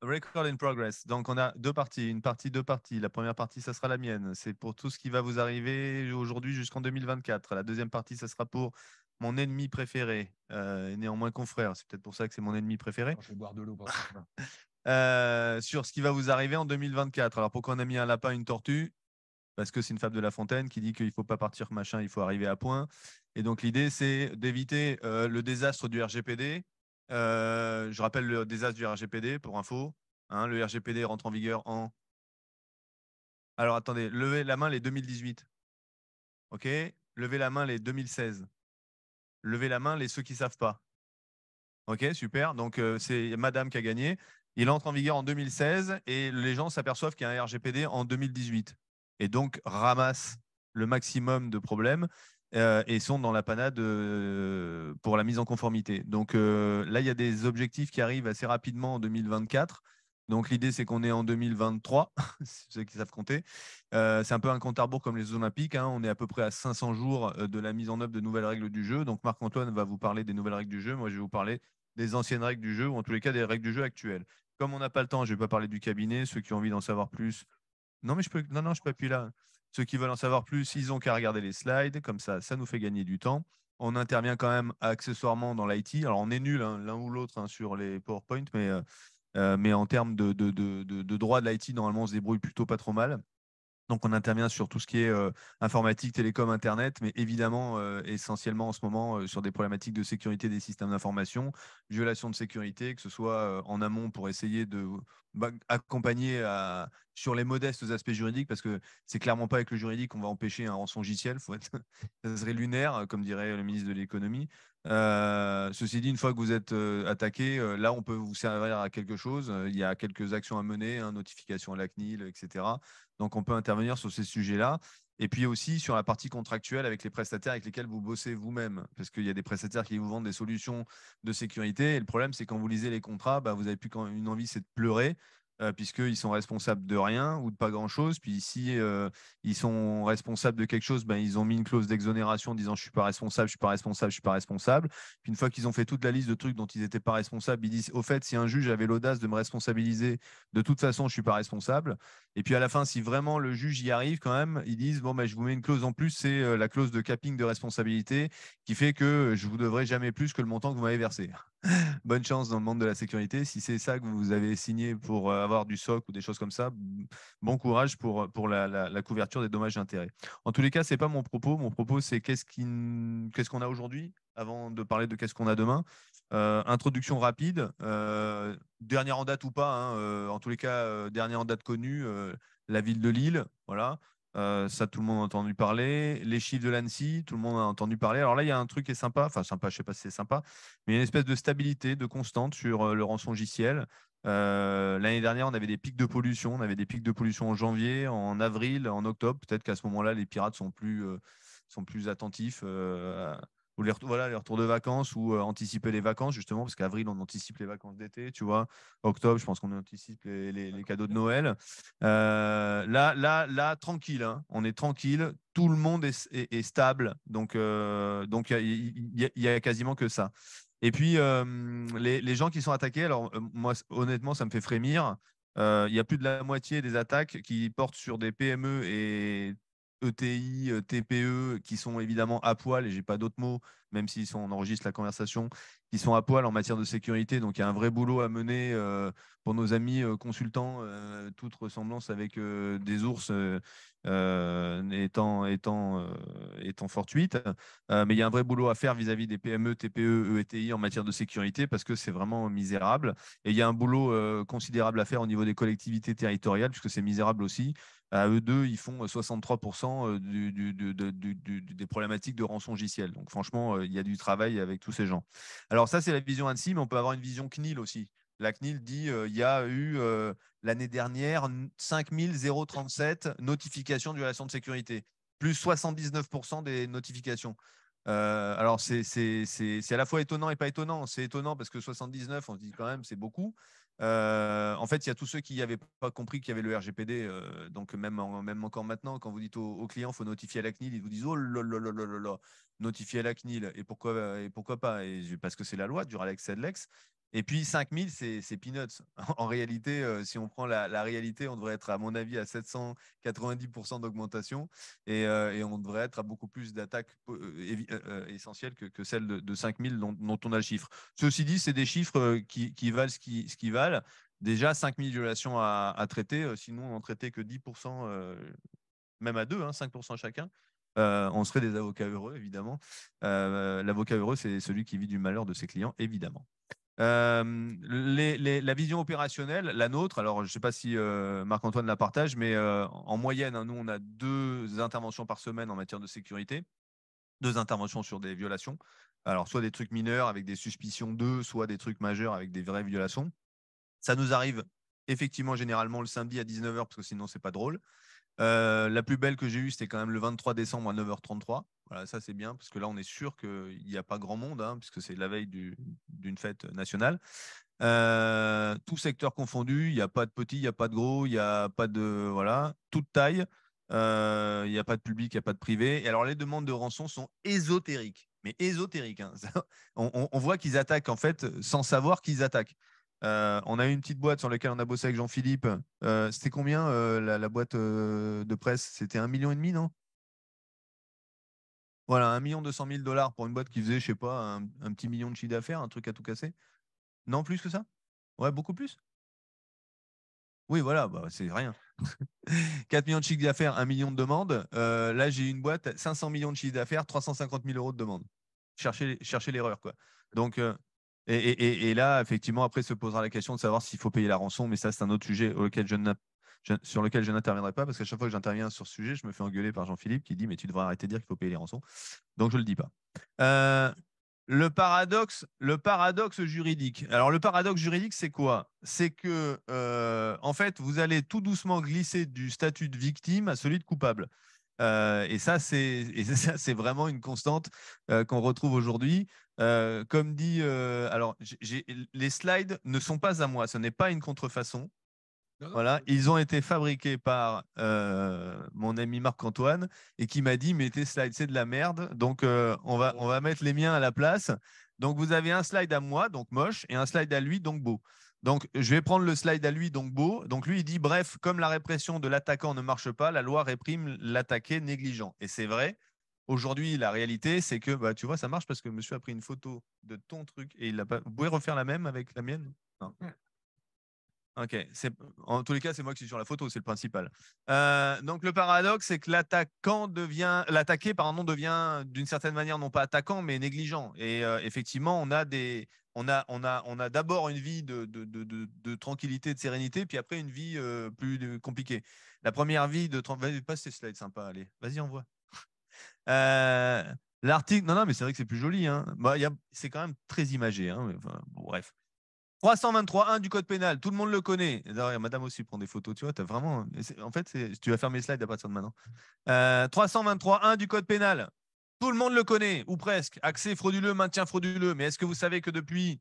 Record in progress. Donc, on a deux parties, une partie, deux parties. La première partie, ça sera la mienne. C'est pour tout ce qui va vous arriver aujourd'hui jusqu'en 2024. La deuxième partie, ça sera pour mon ennemi préféré, et néanmoins confrère. C'est peut-être pour ça que c'est mon ennemi préféré. Attends, je vais boire de l'eau parce que. Sur ce qui va vous arriver en 2024. Alors, pourquoi on a mis un lapin, une tortue? Parce que c'est une fable de La Fontaine qui dit qu'il ne faut pas partir machin, il faut arriver à point. Et donc, l'idée, c'est d'éviter le désastre du RGPD. Je rappelle le désastre du RGPD pour info. Hein, le RGPD rentre en vigueur en. Alors, attendez, levez la main les 2018. OK? Levez la main les 2016. Levez la main les ceux qui ne savent pas. OK, super. Donc, c'est Madame qui a gagné. Il entre en vigueur en 2016 et les gens s'aperçoivent qu'il y a un RGPD en 2018. Et donc, ramassent le maximum de problèmes et sont dans la panade pour la mise en conformité. Donc, là, il y a des objectifs qui arrivent assez rapidement en 2024. Donc, l'idée, c'est qu'on est en 2023, ceux qui savent compter. C'est un peu un compte à rebours comme les Jeux Olympiques. Hein. On est à peu près à 500 jours de la mise en œuvre de nouvelles règles du jeu. Donc, Marc-Antoine va vous parler des nouvelles règles du jeu. Moi, je vais vous parler des anciennes règles du jeu, ou en tous les cas des règles du jeu actuelles. Comme on n'a pas le temps, je ne vais pas parler du cabinet. Ceux qui ont envie d'en savoir plus, non, mais je peux, non, non, je peux appuyer là. Ceux qui veulent en savoir plus, ils ont qu'à regarder les slides. Comme ça nous fait gagner du temps. On intervient quand même accessoirement dans l'IT. Alors, on est nul hein, l'un ou l'autre hein, sur les PowerPoint, mais en termes de droit de l'IT, normalement, on se débrouille plutôt pas trop mal. Donc, on intervient sur tout ce qui est informatique, télécom, Internet, mais évidemment, essentiellement en ce moment, sur des problématiques de sécurité des systèmes d'information, violation de sécurité, que ce soit en amont pour essayer de accompagner sur les modestes aspects juridiques, parce que c'est clairement pas avec le juridique qu'on va empêcher un rançongiciel. Ça serait lunaire, comme dirait le ministre de l'économie. Ceci dit, une fois que vous êtes attaqué, là, on peut vous servir à quelque chose. Il y a quelques actions à mener, hein, notification à la CNIL, etc. Donc, on peut intervenir sur ces sujets-là. Et puis aussi sur la partie contractuelle avec les prestataires avec lesquels vous bossez vous-même. Parce qu'il y a des prestataires qui vous vendent des solutions de sécurité. Et le problème, c'est quand vous lisez les contrats, bah, vous n'avez plus qu'une envie, c'est de pleurer. Puisqu'ils sont responsables de rien ou de pas grand-chose. Puis si ils sont responsables de quelque chose, ben, ils ont mis une clause d'exonération en disant je suis pas responsable, je suis pas responsable, je suis pas responsable. Puis une fois qu'ils ont fait toute la liste de trucs dont ils n'étaient pas responsables, ils disent au fait, si un juge avait l'audace de me responsabiliser, de toute façon, je suis pas responsable. Et puis à la fin, si vraiment le juge y arrive quand même, ils disent bon, ben, je vous mets une clause en plus, c'est la clause de capping de responsabilité qui fait que je vous devrai jamais plus que le montant que vous m'avez versé. Bonne chance dans le monde de la sécurité. Si c'est ça que vous avez signé pour avoir du SOC ou des choses comme ça, bon courage pour la couverture des dommages et intérêts. En tous les cas, ce n'est pas mon propos. Mon propos, c'est qu'est-ce qu'on a aujourd'hui avant de parler de qu'est-ce qu'on a demain. Introduction rapide. Dernière en date ou pas, hein, en tous les cas, dernière en date connue, la ville de Lille. Voilà. Ça, tout le monde a entendu parler. Les chiffres de l'ANSSI, tout le monde a entendu parler. Alors là, il y a un truc qui est sympa. Enfin, sympa, je ne sais pas si c'est sympa, mais il y a une espèce de stabilité, de constante sur le rançongiciel. L'année dernière, on avait des pics de pollution. On avait des pics de pollution en janvier, en avril, en octobre. Peut-être qu'à ce moment-là, les pirates sont plus attentifs ou voilà, les retours de vacances ou anticiper les vacances, justement, parce qu'avril, on anticipe les vacances d'été, tu vois. Octobre, je pense qu'on anticipe les cadeaux de Noël. Là, tranquille, hein. On est tranquille. Tout le monde est stable. Donc il y a quasiment que ça. Et puis, les gens qui sont attaqués, alors moi, honnêtement, ça me fait frémir. Il y a plus de la moitié des attaques qui portent sur des PME et ETI, TPE, qui sont évidemment à poil, et j'ai pas d'autres mots, même si on enregistre la conversation, qui sont à poil en matière de sécurité. Donc, il y a un vrai boulot à mener pour nos amis consultants, toute ressemblance avec des ours étant fortuite. Mais il y a un vrai boulot à faire vis-à-vis des PME, TPE, ETI en matière de sécurité parce que c'est vraiment misérable. Et il y a un boulot considérable à faire au niveau des collectivités territoriales puisque c'est misérable aussi. À eux deux, ils font 63% des problématiques de rançongiciel. Donc franchement, il y a du travail avec tous ces gens. Alors ça, c'est la vision ANSSI, mais on peut avoir une vision CNIL aussi. La CNIL dit il y a eu l'année dernière 5 037 notifications de violation de sécurité, plus 79% des notifications. Alors, c'est à la fois étonnant et pas étonnant. C'est étonnant parce que 79, on se dit quand même, c'est beaucoup. En fait, il y a tous ceux qui n'avaient pas compris qu'il y avait le RGPD. Donc, même encore maintenant, quand vous dites aux clients, il faut notifier à la CNIL, ils vous disent oh là là là là là là, notifier à la CNIL. Et pourquoi pas parce que c'est la loi, du Ralex et de l'ex. Et puis 5000, c'est peanuts. En réalité, si on prend la réalité, on devrait être, à mon avis, à 790% d'augmentation et on devrait être à beaucoup plus d'attaques essentielles que celle de 5000 dont on a le chiffre. Ceci dit, c'est des chiffres qui valent ce qu'ils valent. Déjà, 5000 violations à traiter, sinon on n'en traitait que 10%, même à deux, hein, 5% chacun. On serait des avocats heureux, évidemment. L'avocat heureux, c'est celui qui vit du malheur de ses clients, évidemment. La vision opérationnelle, la nôtre, alors je ne sais pas si Marc-Antoine la partage, mais en moyenne, hein, nous, on a 2 interventions par semaine en matière de sécurité, 2 interventions sur des violations. Alors, soit des trucs mineurs avec des suspicions d'eux, soit des trucs majeurs avec des vraies violations. Ça nous arrive effectivement généralement le samedi à 19h, parce que sinon, c'est pas drôle. La plus belle que j'ai eue, c'était quand même le 23 décembre à 9h33. Voilà, ça c'est bien, parce que là, on est sûr qu'il n'y a pas grand monde, hein, puisque c'est la veille d'une fête nationale. Tout secteur confondu, il n'y a pas de petit, il n'y a pas de gros, il n'y a pas de. Voilà, toute taille. Il n'y a pas de public, il n'y a pas de privé. Et alors, les demandes de rançon sont ésotériques, mais ésotériques, hein. On voit qu'ils attaquent, en fait, sans savoir qu'ils attaquent. On a eu une petite boîte sur laquelle on a bossé avec Jean-Philippe. C'était combien la boîte de presse? C'était 1,5 million, non? Voilà, 1,2 million pour une boîte qui faisait, je sais pas, un petit million de chiffre d'affaires, un truc à tout casser. Non, plus que ça? Ouais, beaucoup plus? Oui, voilà, bah, c'est rien. 4 millions de chiffre d'affaires, 1 million de demandes. Là, j'ai une boîte, 500 millions de chiffre d'affaires, 350 000 euros de demandes. Cherchez l'erreur, quoi. Donc, et là, effectivement, après se posera la question de savoir s'il faut payer la rançon, mais ça, c'est un autre sujet sur lequel je n'interviendrai pas, parce qu'à chaque fois que j'interviens sur ce sujet, je me fais engueuler par Jean-Philippe qui dit mais tu devrais arrêter de dire qu'il faut payer les rançons. Donc, je ne le dis pas. Euh, le paradoxe juridique. Alors, le paradoxe juridique, c'est quoi? C'est que, en fait, vous allez tout doucement glisser du statut de victime à celui de coupable. Et ça, c'est vraiment une constante qu'on retrouve aujourd'hui. Comme dit, alors, les slides ne sont pas à moi, ce n'est pas une contrefaçon. Non, non, Voilà, ils ont été fabriqués par mon ami Marc-Antoine et qui m'a dit mais tes slides c'est de la merde, donc on va mettre les miens à la place. Donc vous avez un slide à moi, donc moche, et un slide à lui, donc beau. Donc je vais prendre le slide à lui, donc beau. Donc lui il dit bref, comme la répression de l'attaquant ne marche pas, la loi réprime l'attaqué négligent. Et c'est vrai. Aujourd'hui, la réalité, c'est que bah, tu vois, ça marche parce que monsieur a pris une photo de ton truc et il l'a pas. Vous pouvez refaire la même avec la mienne? Non. Ok, en tous les cas, c'est moi qui suis sur la photo, c'est le principal. Donc le paradoxe, c'est que l'attaqué, pardon, devient d'une certaine manière non pas attaquant, mais négligent. Et effectivement, on a d'abord une vie de tranquillité, de sérénité, puis après une vie plus compliquée. La première vie de vas-y, passe ces slides sympas, allez, vas-y, envoie. Euh, L'article, non, non, mais c'est vrai que c'est plus joli, hein. Bah, c'est quand même très imagé, hein, mais enfin, bon, bref. 323.1 du code pénal, tout le monde le connaît. D'ailleurs, madame aussi prend des photos, tu vois, as vraiment. En fait, tu vas faire mes slides à partir de maintenant. 323.1 du code pénal, tout le monde le connaît, ou presque. Accès frauduleux, maintien frauduleux. Mais est-ce que vous savez que depuis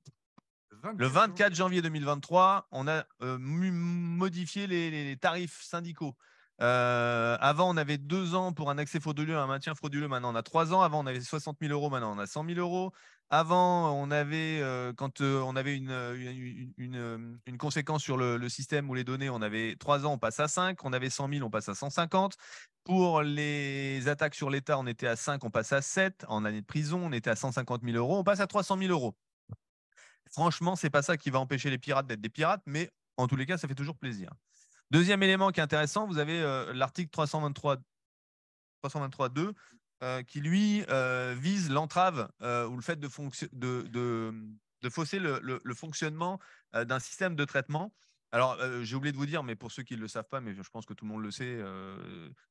le 24 janvier 2023, on a modifié les tarifs syndicaux. Avant, on avait 2 ans pour un accès frauduleux, un maintien frauduleux. Maintenant, on a 3 ans. Avant, on avait 60 000 euros. Maintenant, on a 100 000 euros. Avant, on avait, quand on avait une conséquence sur le système ou les données, on avait 3 ans, on passe à 5. On avait 100 000, on passe à 150. Pour les attaques sur l'État, on était à 5, on passe à 7. En année de prison, on était à 150 000 euros, on passe à 300 000 euros. Franchement, c'est pas ça qui va empêcher les pirates d'être des pirates, mais en tous les cas, ça fait toujours plaisir. Deuxième élément qui est intéressant, vous avez l'article 323.2 qui, lui, vise l'entrave ou le fait de fausser le fonctionnement d'un système de traitement. Alors, j'ai oublié de vous dire, mais pour ceux qui ne le savent pas, mais je pense que tout le monde le sait,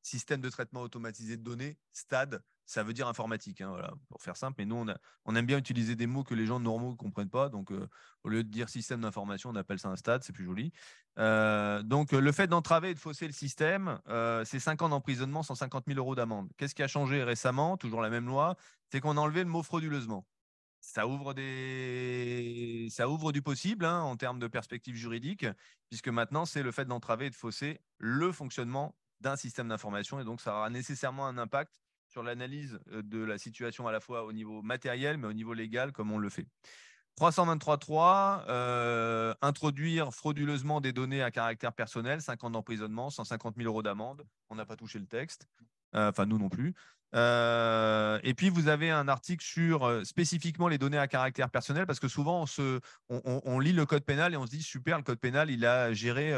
système de traitement automatisé de données, STAD, ça veut dire informatique, hein, voilà, pour faire simple. Mais nous, on aime bien utiliser des mots que les gens normaux ne comprennent pas. Donc, au lieu de dire système d'information, on appelle ça un STAD, c'est plus joli. Donc, le fait d'entraver et de fausser le système, c'est 5 ans d'emprisonnement, 150 000 euros d'amende. Qu'est-ce qui a changé récemment? Toujours la même loi, c'est qu'on a enlevé le mot frauduleusement. Ça ouvre du possible, hein, en termes de perspective juridique, puisque maintenant, c'est le fait d'entraver et de fausser le fonctionnement d'un système d'information. Et donc, ça aura nécessairement un impact sur l'analyse de la situation à la fois au niveau matériel, mais au niveau légal, comme on le fait. 323.3, introduire frauduleusement des données à caractère personnel, 5 ans d'emprisonnement, 150 000 euros d'amende. On n'a pas touché le texte. Enfin, nous non plus. Et puis, vous avez un article sur spécifiquement les données à caractère personnel, parce que souvent, on lit le code pénal et on se dit, super, le code pénal, il a géré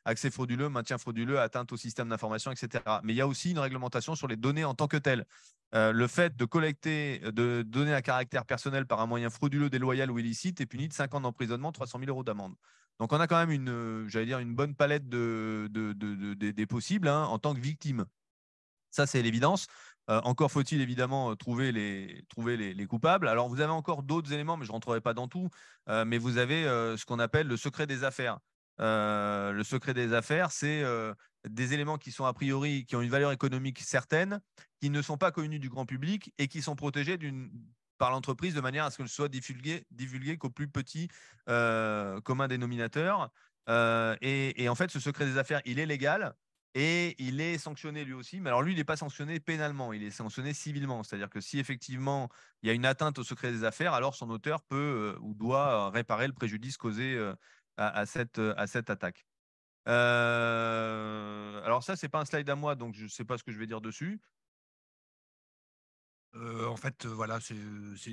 accès frauduleux, maintien frauduleux, atteinte au système d'information, etc. Mais il y a aussi une réglementation sur les données en tant que telles. Le fait de collecter de données à caractère personnel par un moyen frauduleux, déloyal ou illicite est puni de 5 ans d'emprisonnement, 300 000 euros d'amende. Donc, on a quand même j'allais dire, une bonne palette des possibles hein, en tant que victime. Ça, c'est l'évidence. Encore faut-il évidemment trouver les coupables. Alors, vous avez encore d'autres éléments, mais je ne rentrerai pas dans tout. Mais vous avez ce qu'on appelle le secret des affaires. Le secret des affaires, c'est des éléments qui sont a priori, qui ont une valeur économique certaine, qui ne sont pas connus du grand public et qui sont protégés par l'entreprise de manière à ce que ce soit divulgué qu'au plus petit commun dénominateur. Et en fait, ce secret des affaires, il est légal. Et il est sanctionné lui aussi, mais alors lui, il n'est pas sanctionné pénalement, il est sanctionné civilement. C'est-à-dire que si effectivement il y a une atteinte au secret des affaires, alors son auteur peut ou doit réparer le préjudice causé à cette attaque. Alors ça, c'est pas un slide à moi, donc je ne sais pas ce que je vais dire dessus. En fait, voilà, c'est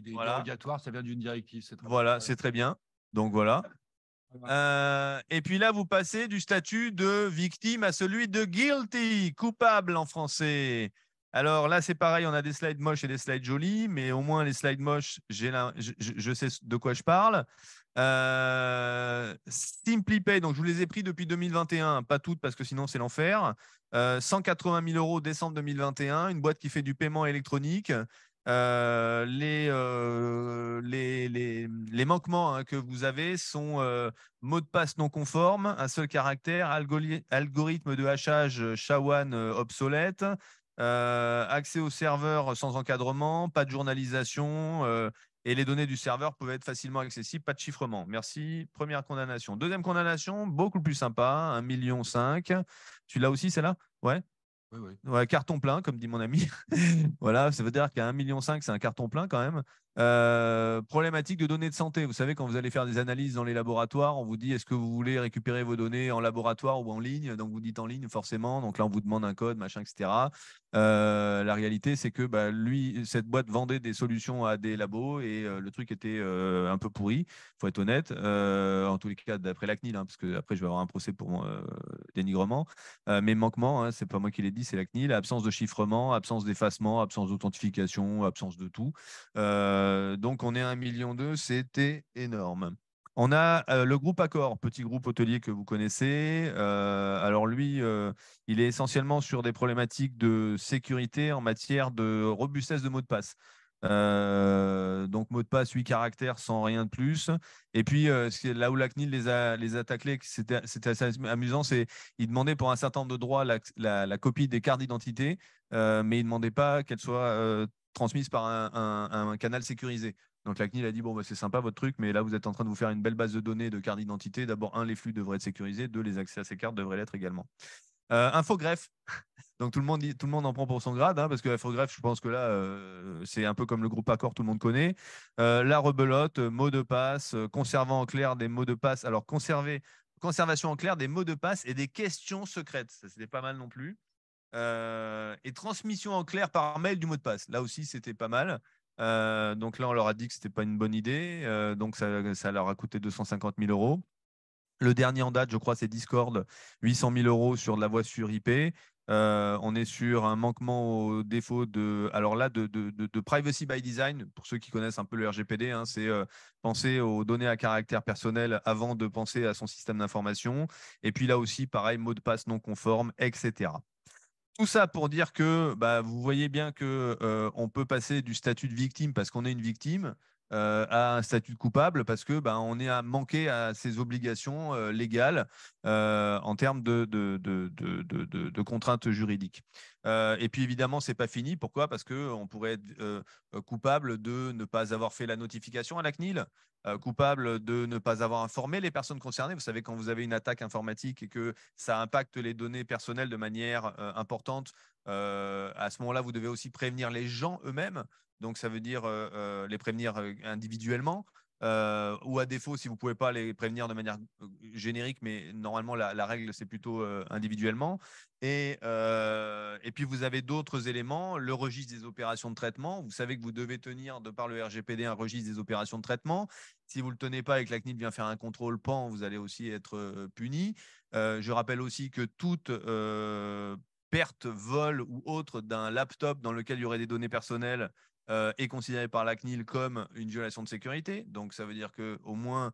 des Voilà, dérogatoires, ça vient d'une directive. C'est très bien. voilà, c'est très bien. Donc voilà. Et puis là, vous passez du statut de victime à celui de guilty, coupable en français. Alors là, c'est pareil, on a des slides moches et des slides jolis, mais au moins les slides moches, je sais de quoi je parle. SimplyPay, donc je vous les ai pris depuis 2021, pas toutes parce que sinon c'est l'enfer. 180 000 euros décembre 2021, une boîte qui fait du paiement électronique. Les manquements hein, que vous avez sont mot de passe non conforme, un seul caractère, algorithme de hachage SHA-1 obsolète, accès au serveur sans encadrement, pas de journalisation et les données du serveur peuvent être facilement accessibles, pas de chiffrement. Merci. Première condamnation. Deuxième condamnation, beaucoup plus sympa, 1,5 million. Tu l'as aussi, celle-là? Ouais. Oui, oui. Ouais, carton plein, comme dit mon ami. Voilà, ça veut dire qu'à 1,5 million, c'est un carton plein quand même. Problématique de données de santé. Vous savez, quand vous allez faire des analyses dans les laboratoires, on vous dit est-ce que vous voulez récupérer vos données en laboratoire ou en ligne? Donc vous dites en ligne forcément. Donc là, on vous demande un code, machin, etc. La réalité, c'est que bah, cette boîte vendait des solutions à des labos et le truc était un peu pourri, faut être honnête. En tous les cas, d'après la CNIL, hein, parce que après je vais avoir un procès pour dénigrement. Mes manquements, hein, c'est pas moi qui l'ai dit, c'est la CNIL, absence de chiffrement, absence d'effacement, absence d'authentification, absence de tout. Donc on est à 1,2 million, c'était énorme. On a le groupe Accor, petit groupe hôtelier que vous connaissez. Alors lui, il est essentiellement sur des problématiques de sécurité en matière de robustesse de mots de passe. Donc mot de passe 8 caractères sans rien de plus. Et puis là où la CNIL les a taclés, c'était assez amusant, c'est ils demandaient pour un certain nombre de droits la copie des cartes d'identité, mais ils ne demandaient pas qu'elle soit transmise par un canal sécurisé. Donc la CNIL a dit bon bah, c'est sympa votre truc, mais là vous êtes en train de vous faire une belle base de données de cartes d'identité. D'abord, un, les flux devraient être sécurisés, deux, les accès à ces cartes devraient l'être également. Infogreffe. Donc tout le monde en prend pour son grade, hein, parce que Infogreffe, je pense que là, c'est un peu comme le groupe Accor, tout le monde connaît. La rebelote, mots de passe, conservant en clair des mots de passe. Alors conservation en clair des mots de passe et des questions secrètes. Ça, c'était pas mal non plus. Et transmission en clair par mail du mot de passe. Là aussi, c'était pas mal. Donc là, on leur a dit que c'était pas une bonne idée. Donc ça leur a coûté 250 000 euros. Le dernier en date, je crois, c'est Discord, 800 000 euros sur de la voix sur IP. On est sur un manquement au défaut alors là, de privacy by design. Pour ceux qui connaissent un peu le RGPD, hein, c'est penser aux données à caractère personnel avant de penser à son système d'information. Et puis là aussi, pareil, mot de passe non conforme, etc. Tout ça pour dire que bah, vous voyez bien que on peut passer du statut de victime parce qu'on est une victime à un statut de coupable parce que bah, on est à manquer à ses obligations légales en termes de contraintes juridiques. Et puis évidemment, c'est pas fini. Pourquoi? Parce que on pourrait être coupable de ne pas avoir fait la notification à la CNIL, coupable de ne pas avoir informé les personnes concernées. Vous savez, quand vous avez une attaque informatique et que ça impacte les données personnelles de manière importante, à ce moment-là, vous devez aussi prévenir les gens eux-mêmes. Donc, ça veut dire les prévenir individuellement. ou à défaut, si vous ne pouvez pas les prévenir de manière générique, mais normalement, la règle, c'est plutôt individuellement. Et puis, vous avez d'autres éléments, le registre des opérations de traitement. Vous savez que vous devez tenir, de par le RGPD, un registre des opérations de traitement. Si vous ne le tenez pas et que la CNIL vient faire un contrôle PAN, vous allez aussi être puni. Je rappelle aussi que toute perte, vol ou autre d'un laptop dans lequel il y aurait des données personnelles est considéré par la CNIL comme une violation de sécurité. Donc, ça veut dire qu'au moins,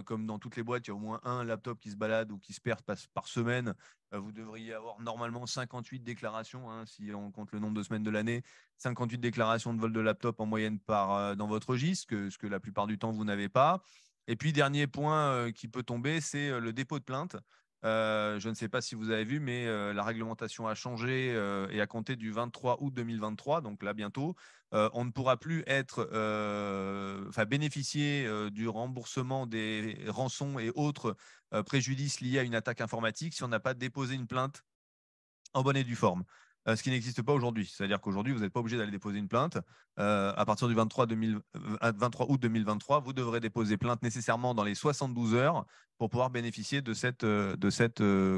comme dans toutes les boîtes, il y a au moins un laptop qui se balade ou qui se perd par semaine. Vous devriez avoir normalement 58 déclarations, hein, si on compte le nombre de semaines de l'année, 58 déclarations de vol de laptop en moyenne dans votre registre, ce que la plupart du temps, vous n'avez pas. Et puis, dernier point qui peut tomber, c'est le dépôt de plainte. Je ne sais pas si vous avez vu, mais la réglementation a changé et a compté du 23 août 2023, donc là bientôt. On ne pourra plus bénéficier du remboursement des rançons et autres préjudices liés à une attaque informatique si on n'a pas déposé une plainte en bonne et due forme. Ce qui n'existe pas aujourd'hui. C'est-à-dire qu'aujourd'hui, vous n'êtes pas obligé d'aller déposer une plainte. À partir du 23 août 2023, vous devrez déposer plainte nécessairement dans les 72 heures pour pouvoir bénéficier de cette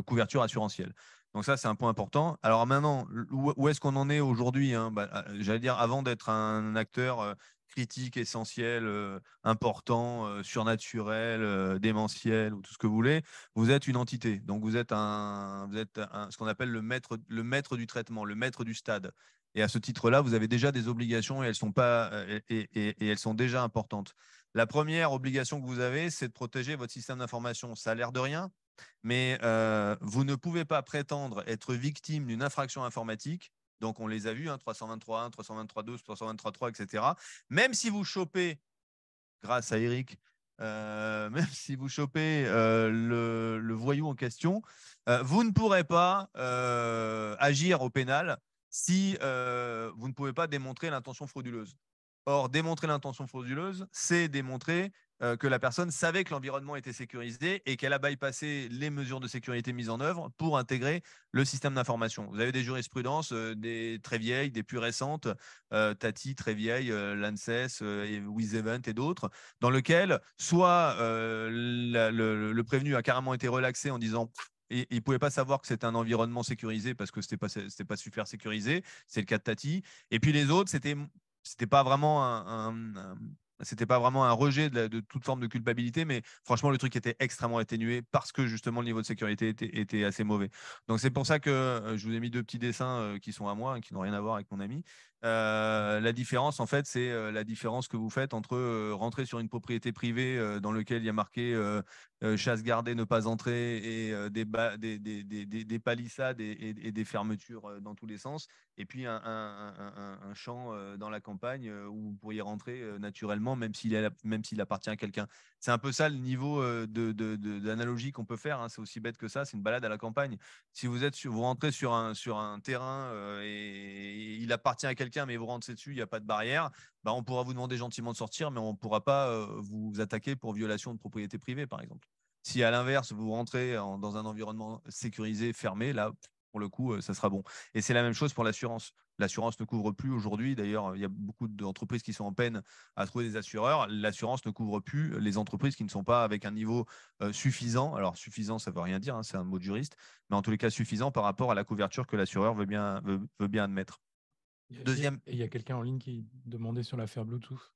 couverture assurantielle. Donc ça, c'est un point important. Alors maintenant, où est-ce qu'on en est aujourd'hui, hein? J'allais dire, avant d'être un acteur critique, essentiel, important, surnaturel, démentiel, ou tout ce que vous voulez, vous êtes une entité. Donc, ce qu'on appelle le maître du traitement, le maître du stade. Et à ce titre-là, vous avez déjà des obligations et elles sont, pas, et elles sont déjà importantes. La première obligation que vous avez, c'est de protéger votre système d'information. Ça a l'air de rien, mais vous ne pouvez pas prétendre être victime d'une infraction informatique. Donc, on les a vus, hein, 323.1, 323.2, 323.3, etc. Même si vous chopez, grâce à Eric, même si vous chopez le voyou en question, vous ne pourrez pas agir au pénal si vous ne pouvez pas démontrer l'intention frauduleuse. Or, démontrer l'intention frauduleuse, c'est démontrer que la personne savait que l'environnement était sécurisé et qu'elle a bypassé les mesures de sécurité mises en œuvre pour intégrer le système d'information. Vous avez des jurisprudences, des très vieilles, des plus récentes, Tati, très vieille, l'ANSES, WizEvent et d'autres, dans lesquelles soit le prévenu a carrément été relaxé en disant il ne pouvait pas savoir que c'était un environnement sécurisé parce que ce n'était pas super sécurisé. C'est le cas de Tati. Et puis les autres, c'était pas vraiment c'était pas vraiment un rejet de toute forme de culpabilité, mais franchement, le truc était extrêmement atténué parce que justement le niveau de sécurité était assez mauvais. Donc c'est pour ça que je vous ai mis deux petits dessins qui sont à moi, hein, qui n'ont rien à voir avec mon ami. La différence, en fait, c'est la différence que vous faites entre rentrer sur une propriété privée dans laquelle il y a marqué chasse gardée, ne pas entrer, et des palissades et des fermetures dans tous les sens, et puis un champ dans la campagne où vous pourriez rentrer naturellement, même s'il appartient à quelqu'un. C'est un peu ça le niveau d'analogie qu'on peut faire, hein. C'est aussi bête que ça, c'est une balade à la campagne. Si vous rentrez sur un terrain et il appartient à quelqu'un, mais vous rentrez dessus, il n'y a pas de barrière, bah, on pourra vous demander gentiment de sortir, mais on ne pourra pas vous attaquer pour violation de propriété privée, par exemple. Si à l'inverse, vous rentrez dans un environnement sécurisé, fermé, là, pour le coup, ça sera bon. Et c'est la même chose pour l'assurance. L'assurance ne couvre plus aujourd'hui. D'ailleurs, il y a beaucoup d'entreprises qui sont en peine à trouver des assureurs. L'assurance ne couvre plus les entreprises qui ne sont pas avec un niveau suffisant. Alors, suffisant, ça ne veut rien dire, hein, c'est un mot de juriste, mais en tous les cas, suffisant par rapport à la couverture que l'assureur veut bien admettre. Deuxième. Et il y a quelqu'un en ligne qui demandait sur l'affaire Bluetooth.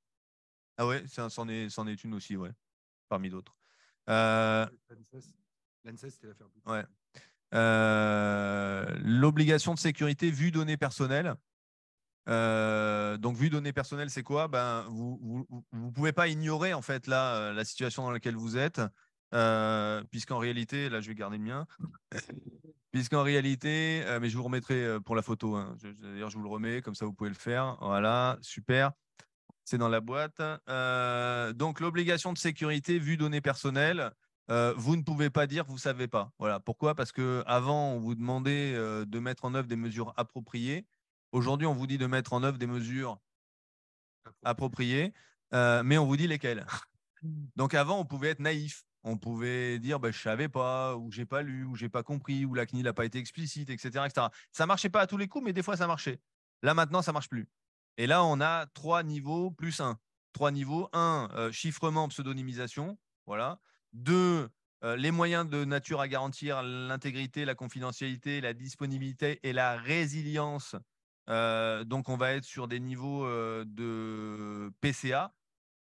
Ah ouais, c'en est une aussi, ouais, parmi d'autres. L'ANSES, c'était l'affaire. Ouais. L'obligation de sécurité vue données personnelles. Donc, vue données personnelles, c'est quoi? Vous ne pouvez pas ignorer en fait là la situation dans laquelle vous êtes, puisqu'en réalité, là, je vais garder le mien, puisqu'en réalité, mais je vous remettrai pour la photo, hein. D'ailleurs, je vous le remets, comme ça vous pouvez le faire. Voilà, super. C'est dans la boîte. Donc, l'obligation de sécurité vue données personnelles. Vous ne pouvez pas dire que vous ne savez pas. Voilà. Pourquoi? Parce qu'avant, on vous demandait de mettre en œuvre des mesures appropriées. Aujourd'hui, on vous dit de mettre en œuvre des mesures appropriées, mais on vous dit lesquelles. Donc avant, on pouvait être naïf. On pouvait dire je ne savais pas, ou j'ai pas lu, ou j'ai pas compris, ou la CNIL n'a pas été explicite, etc., etc. Ça ne marchait pas à tous les coups, mais des fois, ça marchait. Là, maintenant, ça ne marche plus. Et là, on a 3 niveaux plus 1. 3 niveaux. 1, chiffrement, pseudonymisation. Voilà. 2, les moyens de nature à garantir l'intégrité, la confidentialité, la disponibilité et la résilience. Donc, on va être sur des niveaux de PCA.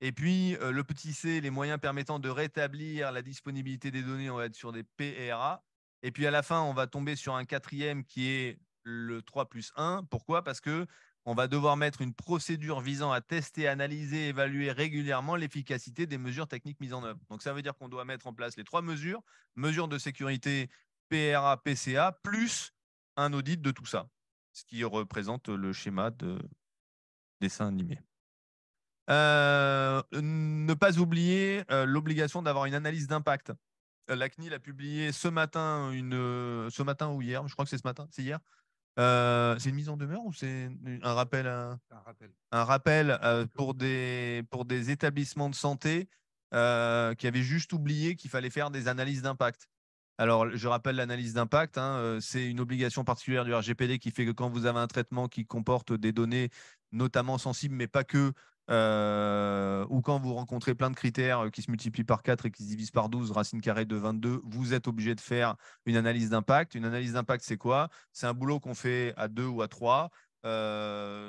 Et puis, le petit c, les moyens permettant de rétablir la disponibilité des données, on va être sur des PRA. Et puis, à la fin, on va tomber sur un 4e qui est le 3+1. Pourquoi? Parce que on va devoir mettre une procédure visant à tester, analyser, évaluer régulièrement l'efficacité des mesures techniques mises en œuvre. Donc, ça veut dire qu'on doit mettre en place les 3 mesures, mesures de sécurité, PRA, PCA, plus un audit de tout ça, ce qui représente le schéma de dessin animé. Ne pas oublier l'obligation d'avoir une analyse d'impact. La CNIL a publié ce matin ou hier, je crois que c'est ce matin, c'est hier. C'est une mise en demeure ou c'est un rappel un rappel pour des établissements de santé qui avaient juste oublié qu'il fallait faire des analyses d'impact. Alors, je rappelle l'analyse d'impact, hein, c'est une obligation particulière du RGPD qui fait que quand vous avez un traitement qui comporte des données notamment sensibles, mais pas que, ou quand vous rencontrez plein de critères qui se multiplient par 4 et qui se divisent par 12, racine carrée de 22, vous êtes obligé de faire une analyse d'impact. Une analyse d'impact, c'est quoi? C'est un boulot qu'on fait à 2 ou à 3.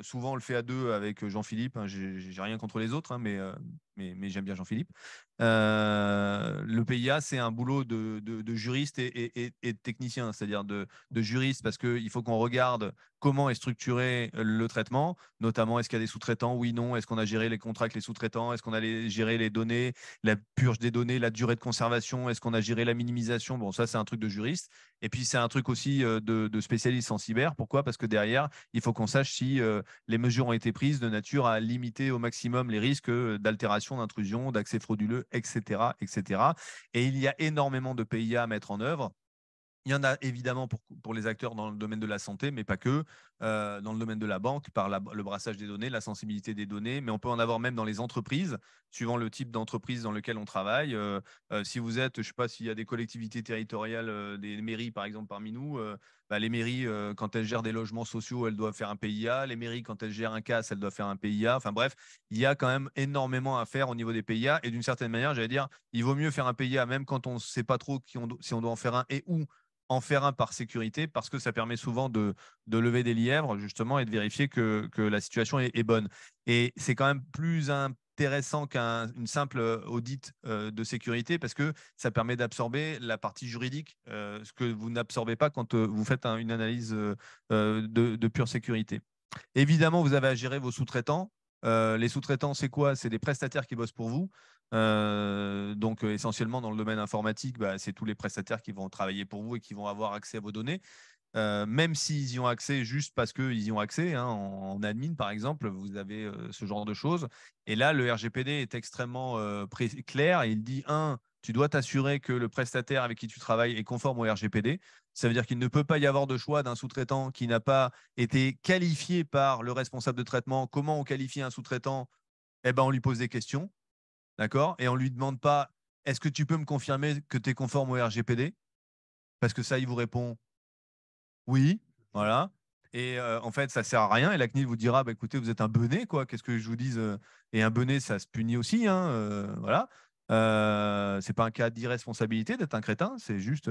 Souvent, on le fait à 2 avec Jean-Philippe. Hein, j'ai rien contre les autres, hein, mais j'aime bien Jean-Philippe. Le PIA, c'est un boulot de juriste et de technicien, c'est-à-dire de juriste, parce qu'il faut qu'on regarde comment est structuré le traitement, notamment est-ce qu'il y a des sous-traitants, oui, non, est-ce qu'on a géré les contrats avec les sous-traitants, est-ce qu'on a géré les données, la purge des données, la durée de conservation, est-ce qu'on a géré la minimisation. Bon, ça, c'est un truc de juriste. Et puis, c'est un truc aussi de spécialiste en cyber. Pourquoi? Parce que derrière, il faut qu'on sache si les mesures ont été prises de nature à limiter au maximum les risques d'altération, d'intrusion, d'accès frauduleux, etc., etc. Et il y a énormément de PIA à mettre en œuvre. Il y en a évidemment pour les acteurs dans le domaine de la santé, mais pas que. Dans le domaine de la banque, par le brassage des données, la sensibilité des données, mais on peut en avoir même dans les entreprises, suivant le type d'entreprise dans lequel on travaille. Si vous êtes, je ne sais pas s'il y a des collectivités territoriales, des mairies par exemple parmi nous, les mairies, quand elles gèrent des logements sociaux, elles doivent faire un PIA. Les mairies, quand elles gèrent un CAS, elles doivent faire un PIA. Enfin bref, il y a quand même énormément à faire au niveau des PIA. Et d'une certaine manière, j'allais dire, il vaut mieux faire un PIA même quand on ne sait pas trop si on doit en faire un et où en faire un par sécurité, parce que ça permet souvent de lever des lièvres, justement, et de vérifier que la situation est bonne. Et c'est quand même plus intéressant qu'une simple audit de sécurité, parce que ça permet d'absorber la partie juridique, ce que vous n'absorbez pas quand vous faites une analyse de pure sécurité. Évidemment, vous avez à gérer vos sous-traitants. Les sous-traitants, c'est quoi? C'est des prestataires qui bossent pour vous. Donc, essentiellement, dans le domaine informatique, c'est tous les prestataires qui vont travailler pour vous et qui vont avoir accès à vos données. Même s'ils y ont accès juste parce qu'ils y ont accès, hein, en admin, par exemple, vous avez ce genre de choses. Et là, le RGPD est extrêmement clair. Il dit, tu dois t'assurer que le prestataire avec qui tu travailles est conforme au RGPD. Ça veut dire qu'il ne peut pas y avoir de choix d'un sous-traitant qui n'a pas été qualifié par le responsable de traitement. Comment on qualifie un sous-traitant? Eh ben, on lui pose des questions, d'accord? Et on ne lui demande pas, est-ce que tu peux me confirmer que tu es conforme au RGPD? Parce que ça, il vous répond oui, voilà. Et en fait, ça sert à rien. Et la CNIL vous dira, écoutez, vous êtes un benet, quoi. Qu'est-ce que je vous dise? Et un benet, ça se punit aussi, hein, voilà. C'est pas un cas d'irresponsabilité d'être un crétin, c'est juste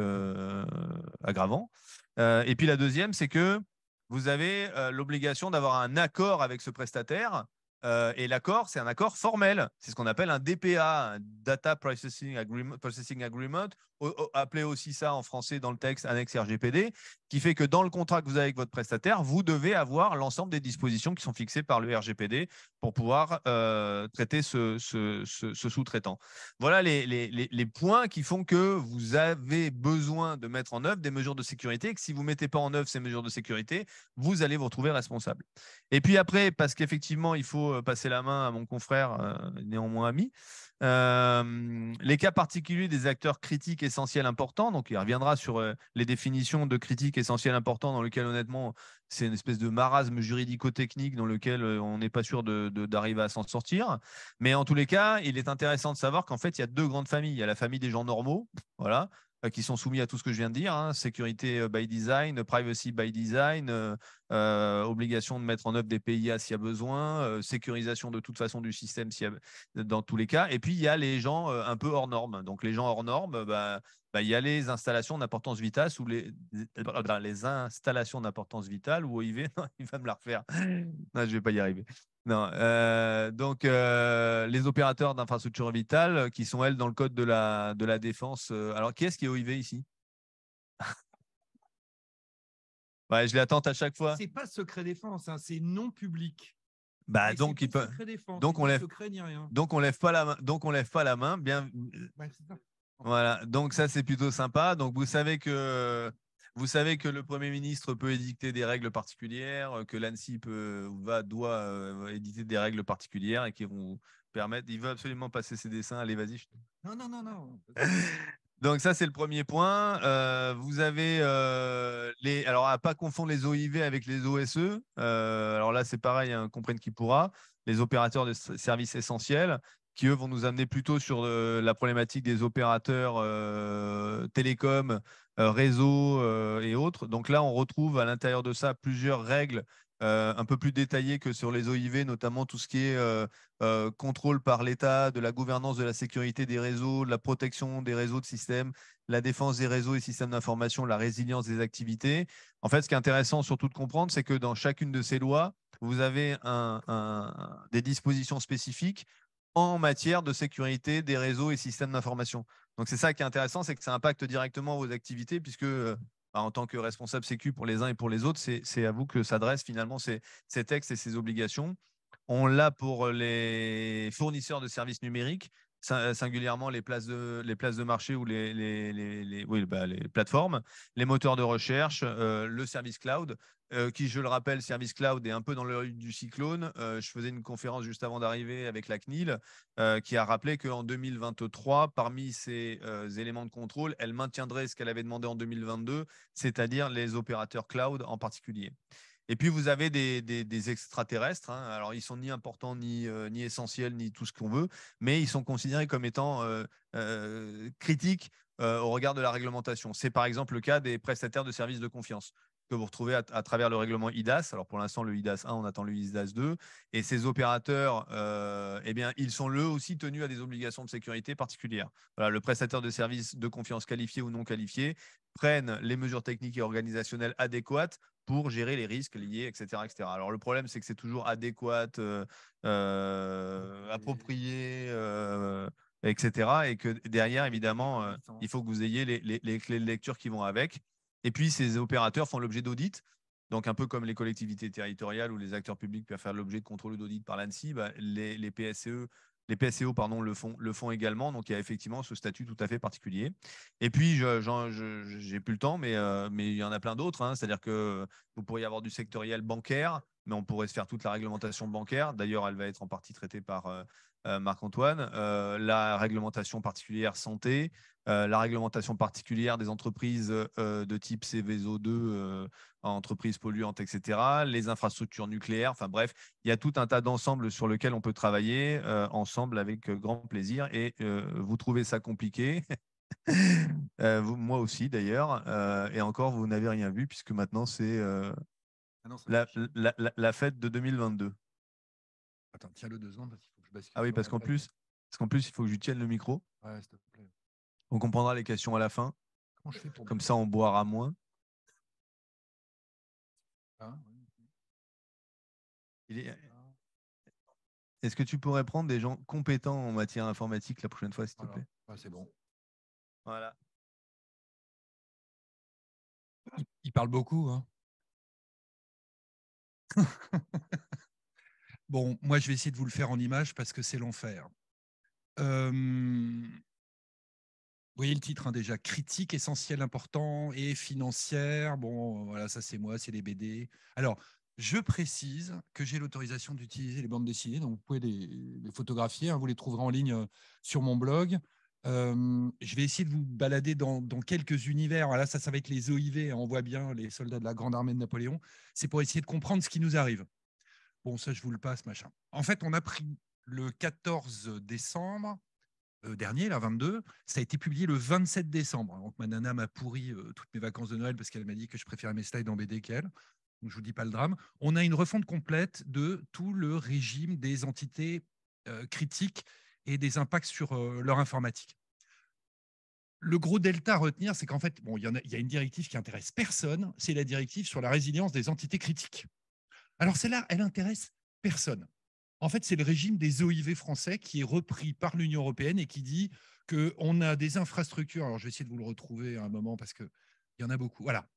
aggravant. Et puis la deuxième, c'est que vous avez l'obligation d'avoir un accord avec ce prestataire. Et l'accord, c'est un accord formel. C'est ce qu'on appelle un DPA, un Data Processing Agreement, appelé aussi ça en français dans le texte annexe RGPD, qui fait que dans le contrat que vous avez avec votre prestataire, vous devez avoir l'ensemble des dispositions qui sont fixées par le RGPD pour pouvoir traiter ce sous-traitant. Voilà les points qui font que vous avez besoin de mettre en œuvre des mesures de sécurité et que si vous ne mettez pas en œuvre ces mesures de sécurité, vous allez vous retrouver responsable. Et puis après, parce qu'effectivement, il faut passer la main à mon confrère, néanmoins ami, les cas particuliers des acteurs critiques, essentiels, importants. Donc, il reviendra sur les définitions de critiques, essentiels, importants, dans lesquels, honnêtement, c'est une espèce de marasme juridico-technique dans lequel on n'est pas sûr d'arriver à s'en sortir. Mais en tous les cas, il est intéressant de savoir qu'en fait, il y a deux grandes familles. Il y a la famille des gens normaux, voilà, qui sont soumis à tout ce que je viens de dire, hein, sécurité by design, privacy by design, obligation de mettre en œuvre des PIA s'il y a besoin, sécurisation de toute façon du système dans tous les cas. Et puis, il y a les gens un peu hors normes. Donc, les gens hors normes, il y a les installations d'importance vitale ou les installations d'importance vitale ou OIV. Non, il va me la refaire. Non, je ne vais pas y arriver. Non, donc les opérateurs d'infrastructure vitale qui sont, elles, dans le code de la défense. Alors, qui est-ce qui est OIV ici? Ouais, je les attends à chaque fois. C'est pas secret défense, hein, c'est non public. Bah, Et donc, c'est il pas peut. secret défense, Donc, c'est on ni lève. secret ni rien. Donc, on lève pas la main. Donc, on lève pas la main. Bien. Ouais, c'est ça. Voilà. Donc, ça, c'est plutôt sympa. Donc, vous savez que le Premier ministre peut édicter des règles particulières, que l'ANSSI doit éditer des règles particulières et qui vont vous permettre. Il veut absolument passer ses dessins. Allez, vas-y. Non, non, non, non. Donc ça, c'est le premier point. Vous avez alors à pas confondre les OIV avec les OSE. Alors là, c'est pareil, hein, comprenne qui pourra. Les opérateurs de services essentiels, qui eux vont nous amener plutôt sur la problématique des opérateurs télécoms, réseaux et autres. Donc là, on retrouve à l'intérieur de ça plusieurs règles un peu plus détaillées que sur les OIV, notamment tout ce qui est contrôle par l'État, de la gouvernance de la sécurité des réseaux, de la protection des réseaux de systèmes, la défense des réseaux et systèmes d'information, la résilience des activités. En fait, ce qui est intéressant surtout de comprendre, c'est que dans chacune de ces lois, vous avez des dispositions spécifiques en matière de sécurité des réseaux et systèmes d'information. Donc, c'est ça qui est intéressant, c'est que ça impacte directement vos activités, puisque en tant que responsable sécu pour les uns et pour les autres, c'est à vous que s'adressent finalement ces textes et ces obligations. On l'a pour les fournisseurs de services numériques, singulièrement les places de marché ou les plateformes, les moteurs de recherche, le service cloud, qui, je le rappelle, service cloud est un peu dans l'œil du cyclone. Je faisais une conférence juste avant d'arriver avec la CNIL, qui a rappelé qu'en 2023, parmi ces éléments de contrôle, elle maintiendrait ce qu'elle avait demandé en 2022, c'est-à-dire les opérateurs cloud en particulier. Et puis, vous avez des extraterrestres. Hein. Alors, ils sont ni importants, ni essentiels, ni tout ce qu'on veut, mais ils sont considérés comme étant critiques au regard de la réglementation. C'est par exemple le cas des prestataires de services de confiance que vous retrouvez à travers le règlement IDAS. Alors, pour l'instant, le IDAS 1, on attend le IDAS 2. Et ces opérateurs, eh bien, ils sont eux aussi tenus à des obligations de sécurité particulières. Voilà, le prestataire de services de confiance qualifié ou non qualifié prennent les mesures techniques et organisationnelles adéquates pour gérer les risques liés, etc. etc. Alors, le problème, c'est que c'est toujours adéquat, approprié, etc. Et que derrière, évidemment, il faut que vous ayez les clés de lecture qui vont avec. Et puis, ces opérateurs font l'objet d'audits. Donc, un peu comme les collectivités territoriales ou les acteurs publics peuvent faire l'objet de contrôle d'audit par l'ANSSI, les PSCE, les PSCO pardon, le font également. Donc, il y a effectivement ce statut tout à fait particulier. Et puis, j'ai plus le temps, mais il y en a plein d'autres. Hein. C'est-à-dire que vous pourriez avoir du sectoriel bancaire, mais on pourrait se faire toute la réglementation bancaire. D'ailleurs, elle va être en partie traitée par Marc-Antoine. La réglementation particulière santé, la réglementation particulière des entreprises de type Céveso 2, entreprises polluantes, etc. Les infrastructures nucléaires. Enfin bref, il y a tout un tas d'ensembles sur lesquels on peut travailler ensemble avec grand plaisir. Et vous trouvez ça compliqué moi aussi d'ailleurs. Et encore, vous n'avez rien vu puisque maintenant c'est la fête de 2022. Attends, tiens-le 2 secondes parce qu'il faut que je bascule. Ah oui, sur parce qu'en l'iPad. plus, il faut que je tienne le micro. Ouais, s'il te plaît. On comprendra les questions à la fin. Comment je fais pour Comme ça, on boira moins. Hein, Est-ce que tu pourrais prendre des gens compétents en matière informatique la prochaine fois, s'il te plaît? Ouais, c'est bon. Voilà. Il parle beaucoup. Hein. Bon, moi, je vais essayer de vous le faire en image parce que c'est l'enfer. Vous voyez le titre, hein, déjà, critique, essentielle, important et financière. Bon, voilà, ça c'est moi, c'est les BD. Alors, je précise que j'ai l'autorisation d'utiliser les bandes dessinées, donc vous pouvez les photographier, hein, vous les trouverez en ligne sur mon blog. Je vais essayer de vous balader dans quelques univers. Voilà, ça va être les OIV, hein, on voit bien les soldats de la Grande Armée de Napoléon. C'est pour essayer de comprendre ce qui nous arrive. Bon, ça, je vous le passe, machin. En fait, on a pris le 14 décembre dernier, la 22, ça a été publié le 27 décembre. Donc ma nana m'a pourri toutes mes vacances de Noël parce qu'elle m'a dit que je préférais mes slides en BD qu'elle. Donc je vous dis pas le drame. On a une refonte complète de tout le régime des entités critiques et des impacts sur leur informatique. Le gros delta à retenir, c'est qu'en fait, bon, il y a une directive qui intéresse personne, c'est la directive sur la résilience des entités critiques. Alors celle-là, elle intéresse personne. En fait, c'est le régime des OIV français qui est repris par l'Union européenne et qui dit qu'on a des infrastructures. Alors, je vais essayer de vous le retrouver à un moment parce qu'il y en a beaucoup. Voilà.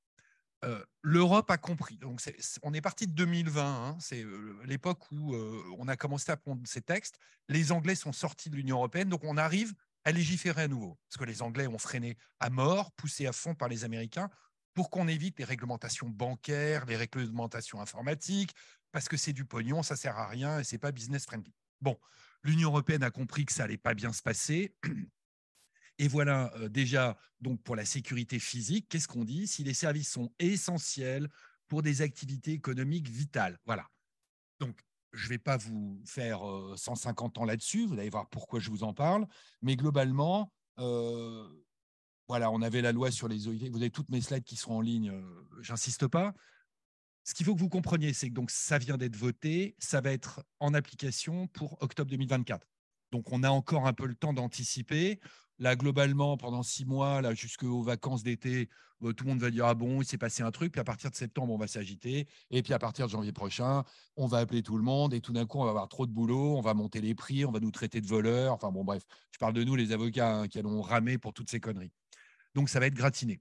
L'Europe a compris. Donc, on est parti de 2020. Hein, c'est l'époque où on a commencé à prendre ces textes. Les Anglais sont sortis de l'Union européenne. Donc, on arrive à légiférer à nouveau. Parce que les Anglais ont freiné à mort, poussé à fond par les Américains, pour qu'on évite les réglementations bancaires, les réglementations informatiques, parce que c'est du pognon, ça sert à rien et c'est pas business friendly. Bon, l'Union européenne a compris que ça allait pas bien se passer. Et voilà, déjà, donc pour la sécurité physique, qu'est-ce qu'on dit? Si les services sont essentiels pour des activités économiques vitales. Voilà. Donc, je ne vais pas vous faire 150 ans là-dessus, vous allez voir pourquoi je vous en parle, mais globalement, voilà, on avait la loi sur les OIV, vous avez toutes mes slides qui seront en ligne, j'insiste pas. Ce qu'il faut que vous compreniez, c'est que donc, ça vient d'être voté, ça va être en application pour octobre 2024. Donc, on a encore un peu le temps d'anticiper. Là, globalement, pendant 6 mois, là, jusqu'aux vacances d'été, tout le monde va dire ah bon, il s'est passé un truc. Puis à partir de septembre, on va s'agiter. Et puis à partir de janvier prochain, on va appeler tout le monde. Et tout d'un coup, on va avoir trop de boulot. On va monter les prix. On va nous traiter de voleurs. Enfin bon, bref, je parle de nous, les avocats, hein, qui allons ramer pour toutes ces conneries. Donc, ça va être gratiné.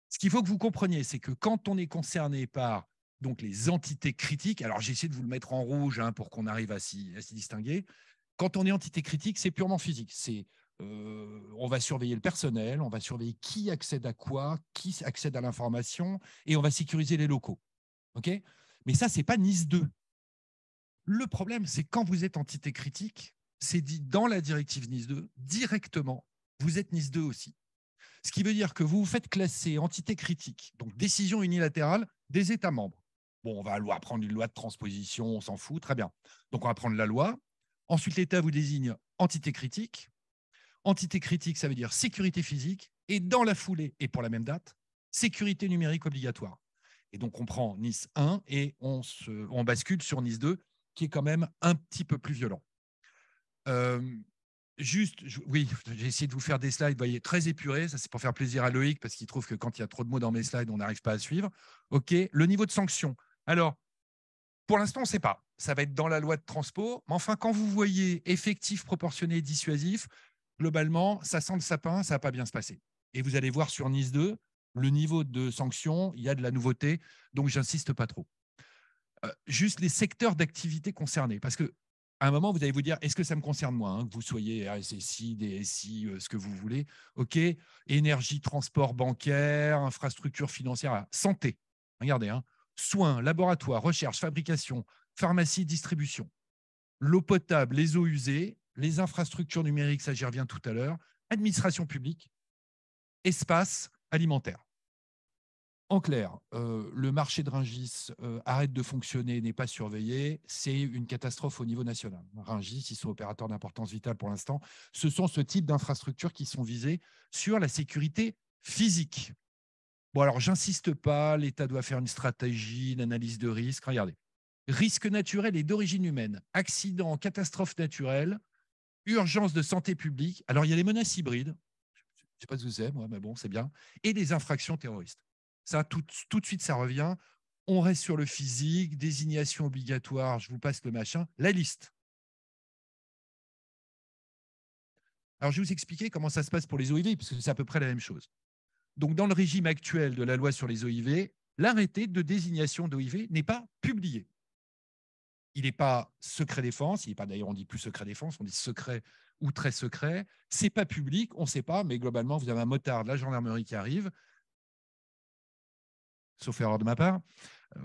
Ce qu'il faut que vous compreniez, c'est que quand on est concerné par donc les entités critiques, alors j'ai essayé de vous le mettre en rouge hein, pour qu'on arrive à s'y distinguer. Quand on est entité critique, c'est purement physique. On va surveiller le personnel, on va surveiller qui accède à quoi, qui accède à l'information, et on va sécuriser les locaux. Okay, mais ça, ce n'est pas NIS 2. Le problème, c'est quand vous êtes entité critique, c'est dit dans la directive NIS 2, directement, vous êtes NIS 2 aussi. Ce qui veut dire que vous vous faites classer entité critique, donc décision unilatérale des États membres. Bon, on va prendre une loi de transposition, on s'en fout, très bien. Donc, on va prendre la loi. Ensuite, l'État vous désigne entité critique. Entité critique, ça veut dire sécurité physique. Et dans la foulée, et pour la même date, sécurité numérique obligatoire. Et donc, on prend NIS 1 et on bascule sur NIS 2, qui est quand même un petit peu plus violent. Oui, j'ai essayé de vous faire des slides, vous voyez, très épurés. Ça, c'est pour faire plaisir à Loïc parce qu'il trouve que quand il y a trop de mots dans mes slides, on n'arrive pas à suivre. OK, le niveau de sanction. Alors, pour l'instant, on ne sait pas. Ça va être dans la loi de transpo. Mais enfin, quand vous voyez effectif, proportionné, dissuasif, globalement, ça sent le sapin, ça ne va pas bien se passer. Et vous allez voir sur NIS 2, le niveau de sanction, il y a de la nouveauté, donc j'insiste pas trop. Juste les secteurs d'activité concernés, parce que à un moment, vous allez vous dire, est-ce que ça me concerne moi, hein, que vous soyez RSSI, DSI, ce que vous voulez, OK, énergie, transport bancaire, infrastructure financière, santé, regardez, hein, soins, laboratoires, recherche, fabrication, pharmacie, distribution, l'eau potable, les eaux usées, les infrastructures numériques, ça j'y reviens tout à l'heure, administration publique, espace, alimentaire. En clair, le marché de Rungis arrête de fonctionner, n'est pas surveillé. C'est une catastrophe au niveau national. Rungis, ils sont opérateurs d'importance vitale pour l'instant. Ce sont ce type d'infrastructures qui sont visées sur la sécurité physique. Bon, alors, j'insiste pas. L'État doit faire une stratégie, une analyse de risque. Regardez. Risque naturel et d'origine humaine, accident, catastrophe naturelle, urgence de santé publique. Alors, il y a les menaces hybrides. Je ne sais pas ce que c'est, moi, mais bon, c'est bien. Et les infractions terroristes. Ça, tout de suite, ça revient. On reste sur le physique, désignation obligatoire, je vous passe le machin, la liste. Alors, je vais vous expliquer comment ça se passe pour les OIV, parce que c'est à peu près la même chose. Donc, dans le régime actuel de la loi sur les OIV, l'arrêté de désignation d'OIV n'est pas publié. Il n'est pas secret défense, il n'est pas, d'ailleurs, on dit plus secret défense, on dit secret ou très secret. Ce n'est pas public, on ne sait pas, mais globalement, vous avez un motard de la gendarmerie qui arrive, sauf erreur de ma part,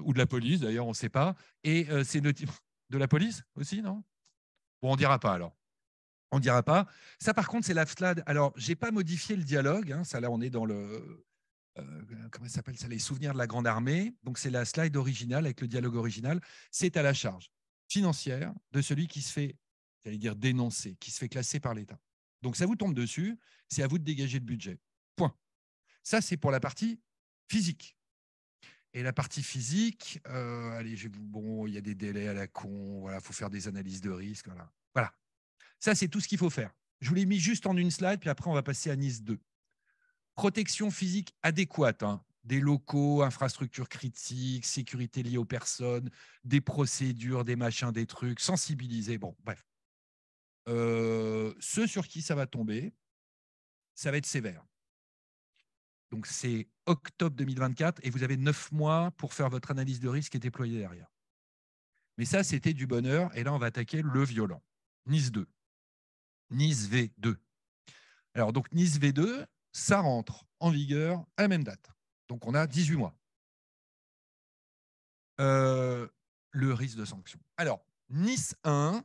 ou de la police, d'ailleurs, on ne sait pas. Et c'est le type de la police aussi, non? Bon, on ne dira pas alors. On ne dira pas. Ça, par contre, c'est la slide. Alors, je n'ai pas modifié le dialogue. Hein. Ça, là, on est dans le. Comment ça s'appelle ça? Les souvenirs de la Grande Armée. Donc, c'est la slide originale avec le dialogue original. C'est à la charge financière de celui qui se fait, j'allais dire, dénoncer, qui se fait classer par l'État. Donc, ça vous tombe dessus, c'est à vous de dégager le budget. Point. Ça, c'est pour la partie physique. Et la partie physique, allez, bon, il y a des délais à la con, voilà, faut faire des analyses de risque, voilà. Voilà. Ça, c'est tout ce qu'il faut faire. Je vous l'ai mis juste en une slide, puis après, on va passer à Nice 2. Protection physique adéquate, hein. Des locaux, infrastructures critiques, sécurité liée aux personnes, des procédures, des machins, des trucs, sensibiliser. Bon, bref. Ceux sur qui ça va tomber, ça va être sévère. Donc, c'est octobre 2024 et vous avez 9 mois pour faire votre analyse de risque et déployer derrière. Mais ça, c'était du bonheur. Et là, on va attaquer le violent. Nice 2. Nice V2. Alors, donc, Nice V2, ça rentre en vigueur à la même date. Donc, on a 18 mois. Le risque de sanction. Alors, Nice 1,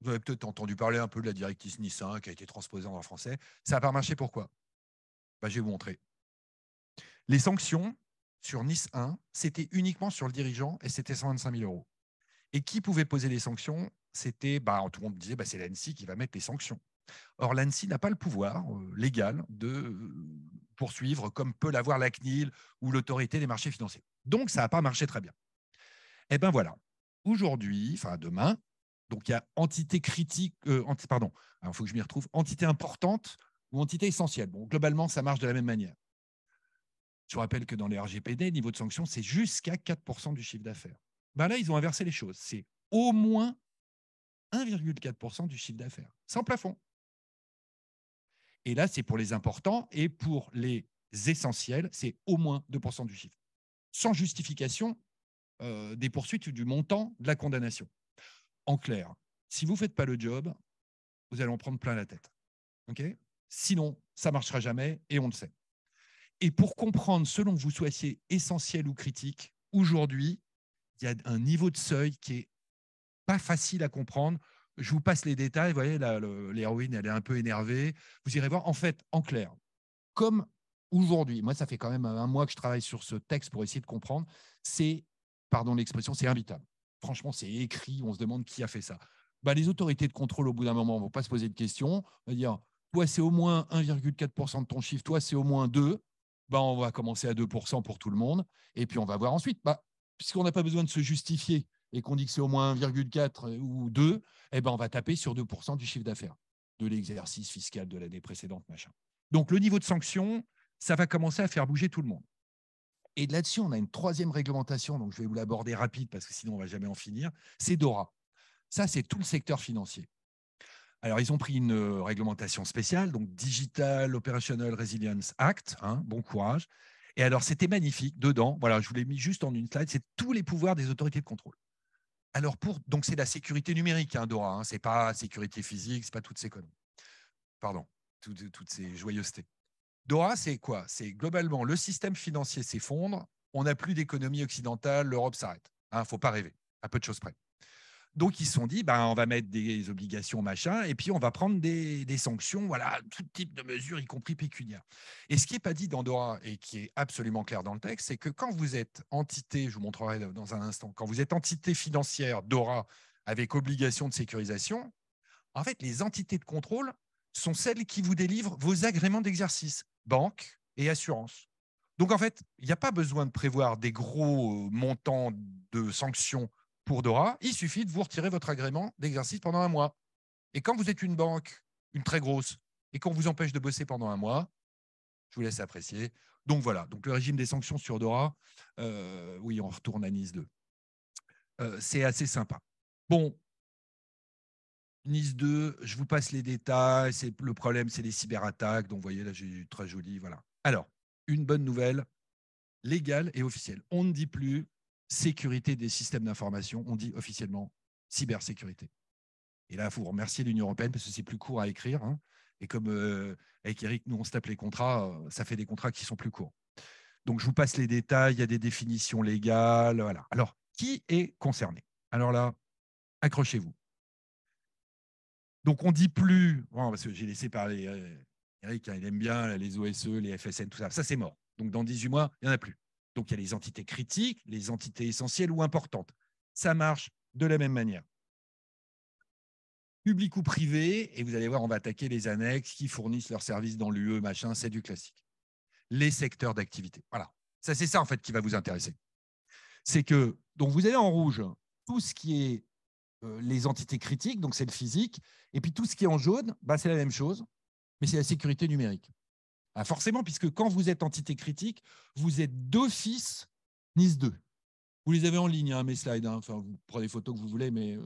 vous avez peut-être entendu parler un peu de la directive Nice 1 qui a été transposée en français. Ça n'a pas marché, pourquoi? Je vais vous montrer. Les sanctions sur Nice 1, c'était uniquement sur le dirigeant et c'était 125 000 euros. Et qui pouvait poser les sanctions? C'était, tout le monde disait, c'est l'ANSSI qui va mettre les sanctions. Or, l'ANSSI n'a pas le pouvoir légal de poursuivre comme peut l'avoir la CNIL ou l'autorité des marchés financiers. Donc, ça n'a pas marché très bien. Eh bien voilà, aujourd'hui, enfin demain, donc il y a entité critique, alors il faut que je m'y retrouve, entité importante ou entité essentielle. Bon, globalement, ça marche de la même manière. Je vous rappelle que dans les RGPD, le niveau de sanction, c'est jusqu'à 4% du chiffre d'affaires. Là, ils ont inversé les choses. C'est au moins 1,4% du chiffre d'affaires, sans plafond. Et là, c'est pour les importants et pour les essentiels, c'est au moins 2% du chiffre. Sans justification des poursuites ou du montant de la condamnation. En clair, si vous ne faites pas le job, vous allez en prendre plein la tête. Okay? Sinon, ça ne marchera jamais et on le sait. Et pour comprendre, selon que vous soyez essentiel ou critique, aujourd'hui, il y a un niveau de seuil qui est pas facile à comprendre. Je vous passe les détails. Vous voyez, l'héroïne, elle est un peu énervée. Vous irez voir. En fait, en clair, comme aujourd'hui, moi, ça fait quand même un mois que je travaille sur ce texte pour essayer de comprendre, c'est, pardon l'expression, c'est invitable. Franchement, c'est écrit, on se demande qui a fait ça. Les autorités de contrôle, au bout d'un moment, ne vont pas se poser de questions. On va dire, toi, c'est au moins 1,4% de ton chiffre, toi, c'est au moins 2%. On va commencer à 2% pour tout le monde. Et puis, on va voir ensuite. Puisqu'on n'a pas besoin de se justifier et qu'on dit que c'est au moins 1,4 ou 2, on va taper sur 2% du chiffre d'affaires de l'exercice fiscal de l'année précédente, machin. Donc, le niveau de sanction, ça va commencer à faire bouger tout le monde. Et là-dessus, on a une troisième réglementation, donc je vais vous l'aborder rapide parce que sinon, on ne va jamais en finir, c'est DORA. Ça, c'est tout le secteur financier. Alors, ils ont pris une réglementation spéciale, donc Digital Operational Resilience Act, bon courage. Et alors, c'était magnifique, dedans, voilà, je vous l'ai mis juste en une slide, c'est tous les pouvoirs des autorités de contrôle. Alors, donc c'est la sécurité numérique, DORA, ce n'est pas sécurité physique, ce n'est pas toutes ces conneries. Pardon, toutes ces joyeusetés. DORA, c'est quoi? C'est globalement, le système financier s'effondre, on n'a plus d'économie occidentale, l'Europe s'arrête. Il ne faut pas rêver, à peu de choses près. Donc, ils se sont dit, on va mettre des obligations, machin, et puis on va prendre des sanctions, voilà, tout type de mesures, y compris pécuniaires. Et ce qui n'est pas dit dans DORA, et qui est absolument clair dans le texte, c'est que quand vous êtes entité, je vous montrerai dans un instant, quand vous êtes entité financière DORA avec obligation de sécurisation, en fait, les entités de contrôle sont celles qui vous délivrent vos agréments d'exercice, banque et assurance. Donc, en fait, il n'y a pas besoin de prévoir des gros montants de sanctions pour DORA. Il suffit de vous retirer votre agrément d'exercice pendant un mois. Et quand vous êtes une banque, une très grosse, et qu'on vous empêche de bosser pendant un mois, je vous laisse apprécier. Donc, voilà. Donc, le régime des sanctions sur DORA, oui, on retourne à Nice 2. C'est assez sympa. Bon, Nice 2, je vous passe les détails. Le problème, c'est les cyberattaques. Donc, vous voyez, là, j'ai très joli. Voilà. Alors, une bonne nouvelle, légale et officielle. On ne dit plus sécurité des systèmes d'information, on dit officiellement cybersécurité. Et là, il faut remercier l'Union européenne parce que c'est plus court à écrire. Et comme avec Eric, nous, on se tape les contrats, ça fait des contrats qui sont plus courts. Donc, je vous passe les détails. Il y a des définitions légales. Voilà. Alors, qui est concerné? Alors là, accrochez-vous. Donc, on ne dit plus, parce que j'ai laissé parler Eric, il aime bien les OSE, les FSN, tout ça. Ça, c'est mort. Donc, dans 18 mois, il n'y en a plus. Donc, il y a les entités critiques, les entités essentielles ou importantes. Ça marche de la même manière. public ou privé, et vous allez voir, on va attaquer les annexes qui fournissent leurs services dans l'UE, machin, c'est du classique. Les secteurs d'activité. Voilà. Ça, c'est ça, en fait, qui va vous intéresser. C'est que, donc, vous avez en rouge tout ce qui est les entités critiques, donc c'est le physique, et puis tout ce qui est en jaune, bah, c'est la même chose, mais c'est la sécurité numérique. Ah, forcément, puisque quand vous êtes entité critique, vous êtes d'office NIS 2. Vous les avez en ligne, hein, mes slides. Hein. Enfin, vous prenez les photos que vous voulez, mais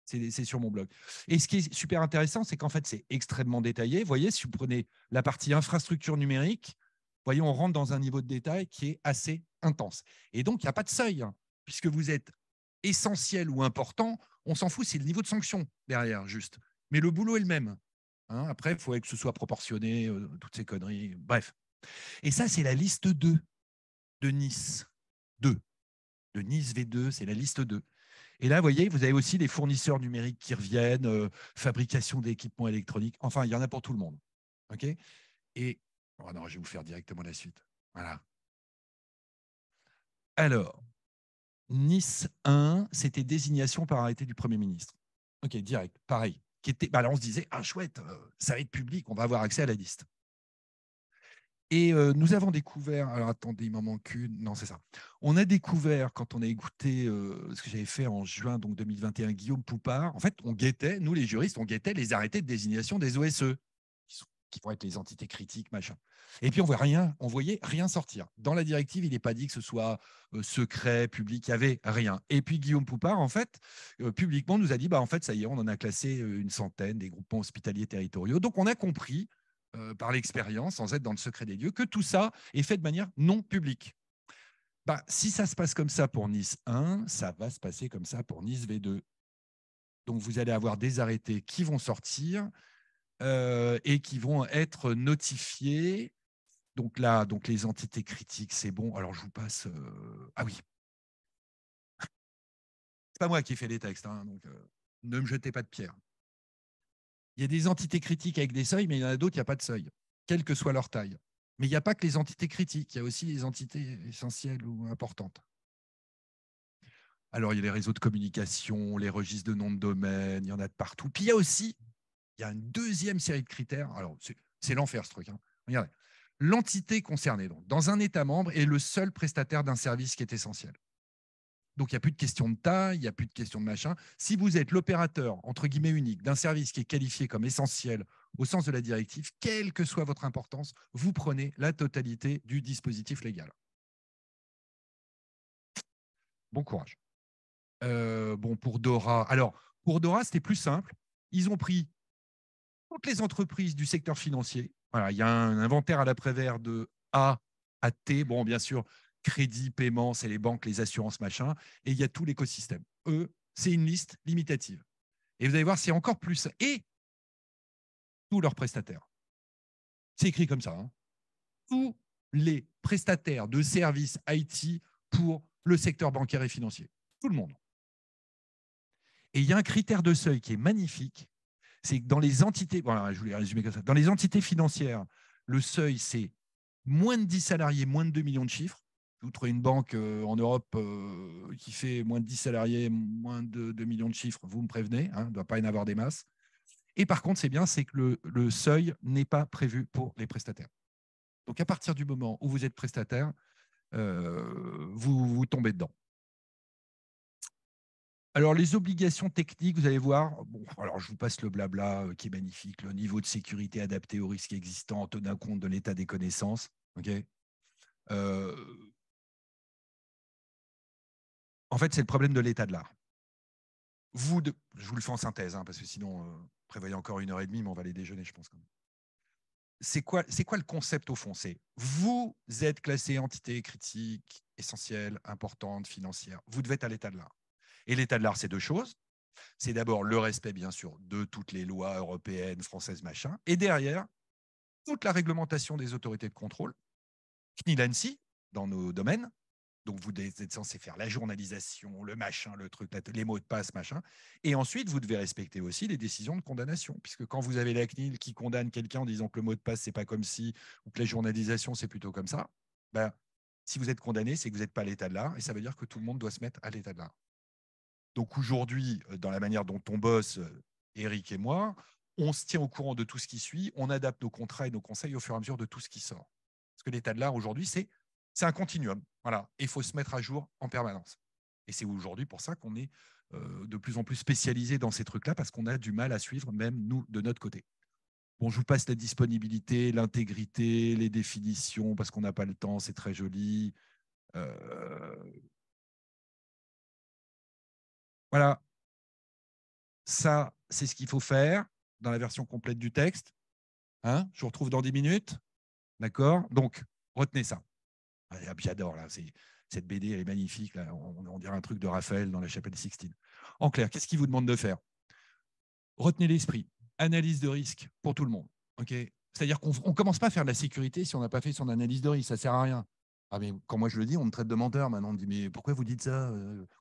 c'est sur mon blog. Et ce qui est super intéressant, c'est qu'en fait, c'est extrêmement détaillé. Vous voyez, si vous prenez la partie infrastructure numérique, vous voyez, on rentre dans un niveau de détail qui est assez intense. Et donc, il n'y a pas de seuil, hein, puisque vous êtes essentiel ou important. On s'en fout, c'est le niveau de sanction derrière, juste. Mais le boulot est le même. Hein. Après, il faudrait que ce soit proportionné, toutes ces conneries. Bref. Et ça, c'est la liste 2 de Nice 2. De Nice V2, c'est la liste 2. Et là, vous voyez, vous avez aussi les fournisseurs numériques qui reviennent, fabrication d'équipements électroniques. Enfin, il y en a pour tout le monde. OK ? Et, oh non, je vais vous faire directement la suite. Voilà. Alors, Nice 1, c'était désignation par arrêté du Premier ministre. OK, direct, pareil. Qui était, bah là, on se disait, ah chouette, ça va être public, on va avoir accès à la liste. Et nous avons découvert, alors attendez, il m'en manque une, non c'est ça. On a découvert quand on a écouté ce que j'avais fait en juin donc 2021, Guillaume Poupard, en fait on guettait, nous les juristes, on guettait les arrêtés de désignation des OSE, qui vont être les entités critiques, machin. Et puis on voyait rien sortir. Dans la directive, il n'est pas dit que ce soit secret, public, il n'y avait rien. Et puis Guillaume Poupard, en fait, publiquement nous a dit, bah en fait ça y est, on en a classé une centaine des groupements hospitaliers territoriaux. Donc on a compris par l'expérience, sans être dans le secret des lieux, que tout ça est fait de manière non publique. Bah, si ça se passe comme ça pour Nice 1, ça va se passer comme ça pour Nice V2. Donc vous allez avoir des arrêtés qui vont sortir et qui vont être notifiés. Donc là, donc les entités critiques, c'est bon. Alors je vous passe. Ah oui. C'est pas moi qui ai fait les textes, hein, donc ne me jetez pas de pierre. Il y a des entités critiques avec des seuils, mais il y en a d'autres, il n'y a pas de seuil, quelle que soit leur taille. Mais il n'y a pas que les entités critiques, il y a aussi les entités essentielles ou importantes. Alors, il y a les réseaux de communication, les registres de noms de domaine, il y en a de partout. Puis il y a aussi, il y a une deuxième série de critères. Alors, c'est l'enfer ce truc. Hein. Regardez. L'entité concernée, donc, dans un État membre, est le seul prestataire d'un service qui est essentiel. Donc, il n'y a plus de question de taille, il n'y a plus de question de machin. Si vous êtes l'opérateur, entre guillemets, unique d'un service qui est qualifié comme essentiel au sens de la directive, quelle que soit votre importance, vous prenez la totalité du dispositif légal. Bon courage. Bon, pour Dora. Alors, pour Dora, c'était plus simple. Ils ont pris toutes les entreprises du secteur financier. Voilà, il y a un inventaire à l'après-vert de A à T. Bon, bien sûr, crédit, paiement, c'est les banques, les assurances, machin. Et il y a tout l'écosystème. Eux, c'est une liste limitative. Et vous allez voir, c'est encore plus. Et tous leurs prestataires. C'est écrit comme ça. Hein. Tous les prestataires de services IT pour le secteur bancaire et financier. Tout le monde. Et il y a un critère de seuil qui est magnifique, c'est que dans les entités, voilà, je voulais résumer comme ça, dans les entités financières, le seuil, c'est moins de 10 salariés, moins de 2 millions de chiffres. Vous trouvez une banque en Europe qui fait moins de 10 salariés, moins de 2 millions de chiffres, vous me prévenez, hein, il ne doit pas y en avoir des masses. Et par contre, c'est bien, c'est que le seuil n'est pas prévu pour les prestataires. Donc à partir du moment où vous êtes prestataire, vous tombez dedans. Alors, les obligations techniques, vous allez voir, bon, alors je vous passe le blabla qui est magnifique, le niveau de sécurité adapté aux risques existants en tenant compte de l'état des connaissances. Okay, en fait, c'est le problème de l'état de l'art. Je vous le fais en synthèse, hein, parce que sinon, prévoyez encore 1h30, mais on va aller déjeuner, je pense. C'est quoi le concept au fond? C'est vous êtes classé entité critique, essentielle, importante, financière. Vous devez être à l'état de l'art. Et l'état de l'art, c'est deux choses. C'est d'abord le respect, bien sûr, de toutes les lois européennes, françaises, machin. Et derrière, toute la réglementation des autorités de contrôle, CNIL, ANSSI, dans nos domaines. Donc, vous êtes censé faire la journalisation, le machin, le truc, les mots de passe, machin. Et ensuite, vous devez respecter aussi les décisions de condamnation. Puisque quand vous avez la CNIL qui condamne quelqu'un en disant que le mot de passe, c'est pas comme si, ou que la journalisation, c'est plutôt comme ça, ben, si vous êtes condamné, c'est que vous n'êtes pas à l'état de l'art. Et ça veut dire que tout le monde doit se mettre à l'état de l'art. Donc aujourd'hui, dans la manière dont on bosse, Eric et moi, on se tient au courant de tout ce qui suit, on adapte nos contrats et nos conseils au fur et à mesure de tout ce qui sort. Parce que l'état de l'art aujourd'hui, c'est un continuum. Voilà. Et il faut se mettre à jour en permanence. Et c'est aujourd'hui pour ça qu'on est de plus en plus spécialisé dans ces trucs-là, parce qu'on a du mal à suivre, même nous, de notre côté. Bon, je vous passe la disponibilité, l'intégrité, les définitions, parce qu'on n'a pas le temps, c'est très joli. Voilà. Ça, c'est ce qu'il faut faire dans la version complète du texte. Hein, je vous retrouve dans 10 minutes. D'accord? Donc, retenez ça. J'adore, là. Cette BD, elle est magnifique. Là. On dirait un truc de Raphaël dans la chapelle Sixtine. En clair, qu'est-ce qu'il vous demande de faire? Retenez l'esprit. Analyse de risque pour tout le monde. Okay, c'est-à-dire qu'on ne commence pas à faire de la sécurité si on n'a pas fait son analyse de risque. Ça ne sert à rien. Ah, mais quand moi je le dis, on me traite de menteur. Maintenant, on me dit, mais pourquoi vous dites ça?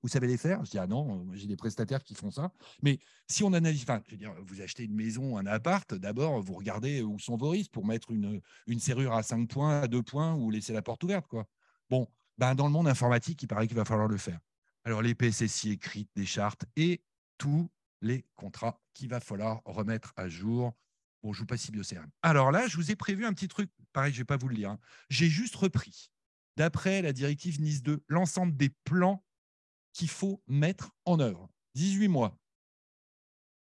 Vous savez les faire? Je dis, ah non, j'ai des prestataires qui font ça. Mais si on analyse, enfin, je veux dire, vous achetez une maison, un appart, d'abord, vous regardez où sont vos risques pour mettre une serrure à 5 points, à 2 points, ou laisser la porte ouverte, quoi. Bon, ben, dans le monde informatique, il paraît qu'il va falloir le faire. Alors, les PSSI écrites, des chartes et tous les contrats qu'il va falloir remettre à jour. Bon, je vous passe BioCRM. Alors là, je vous ai prévu un petit truc. Pareil, je ne vais pas vous le lire. Hein. J'ai juste repris, d'après la directive Nice 2, l'ensemble des plans qu'il faut mettre en œuvre. 18 mois.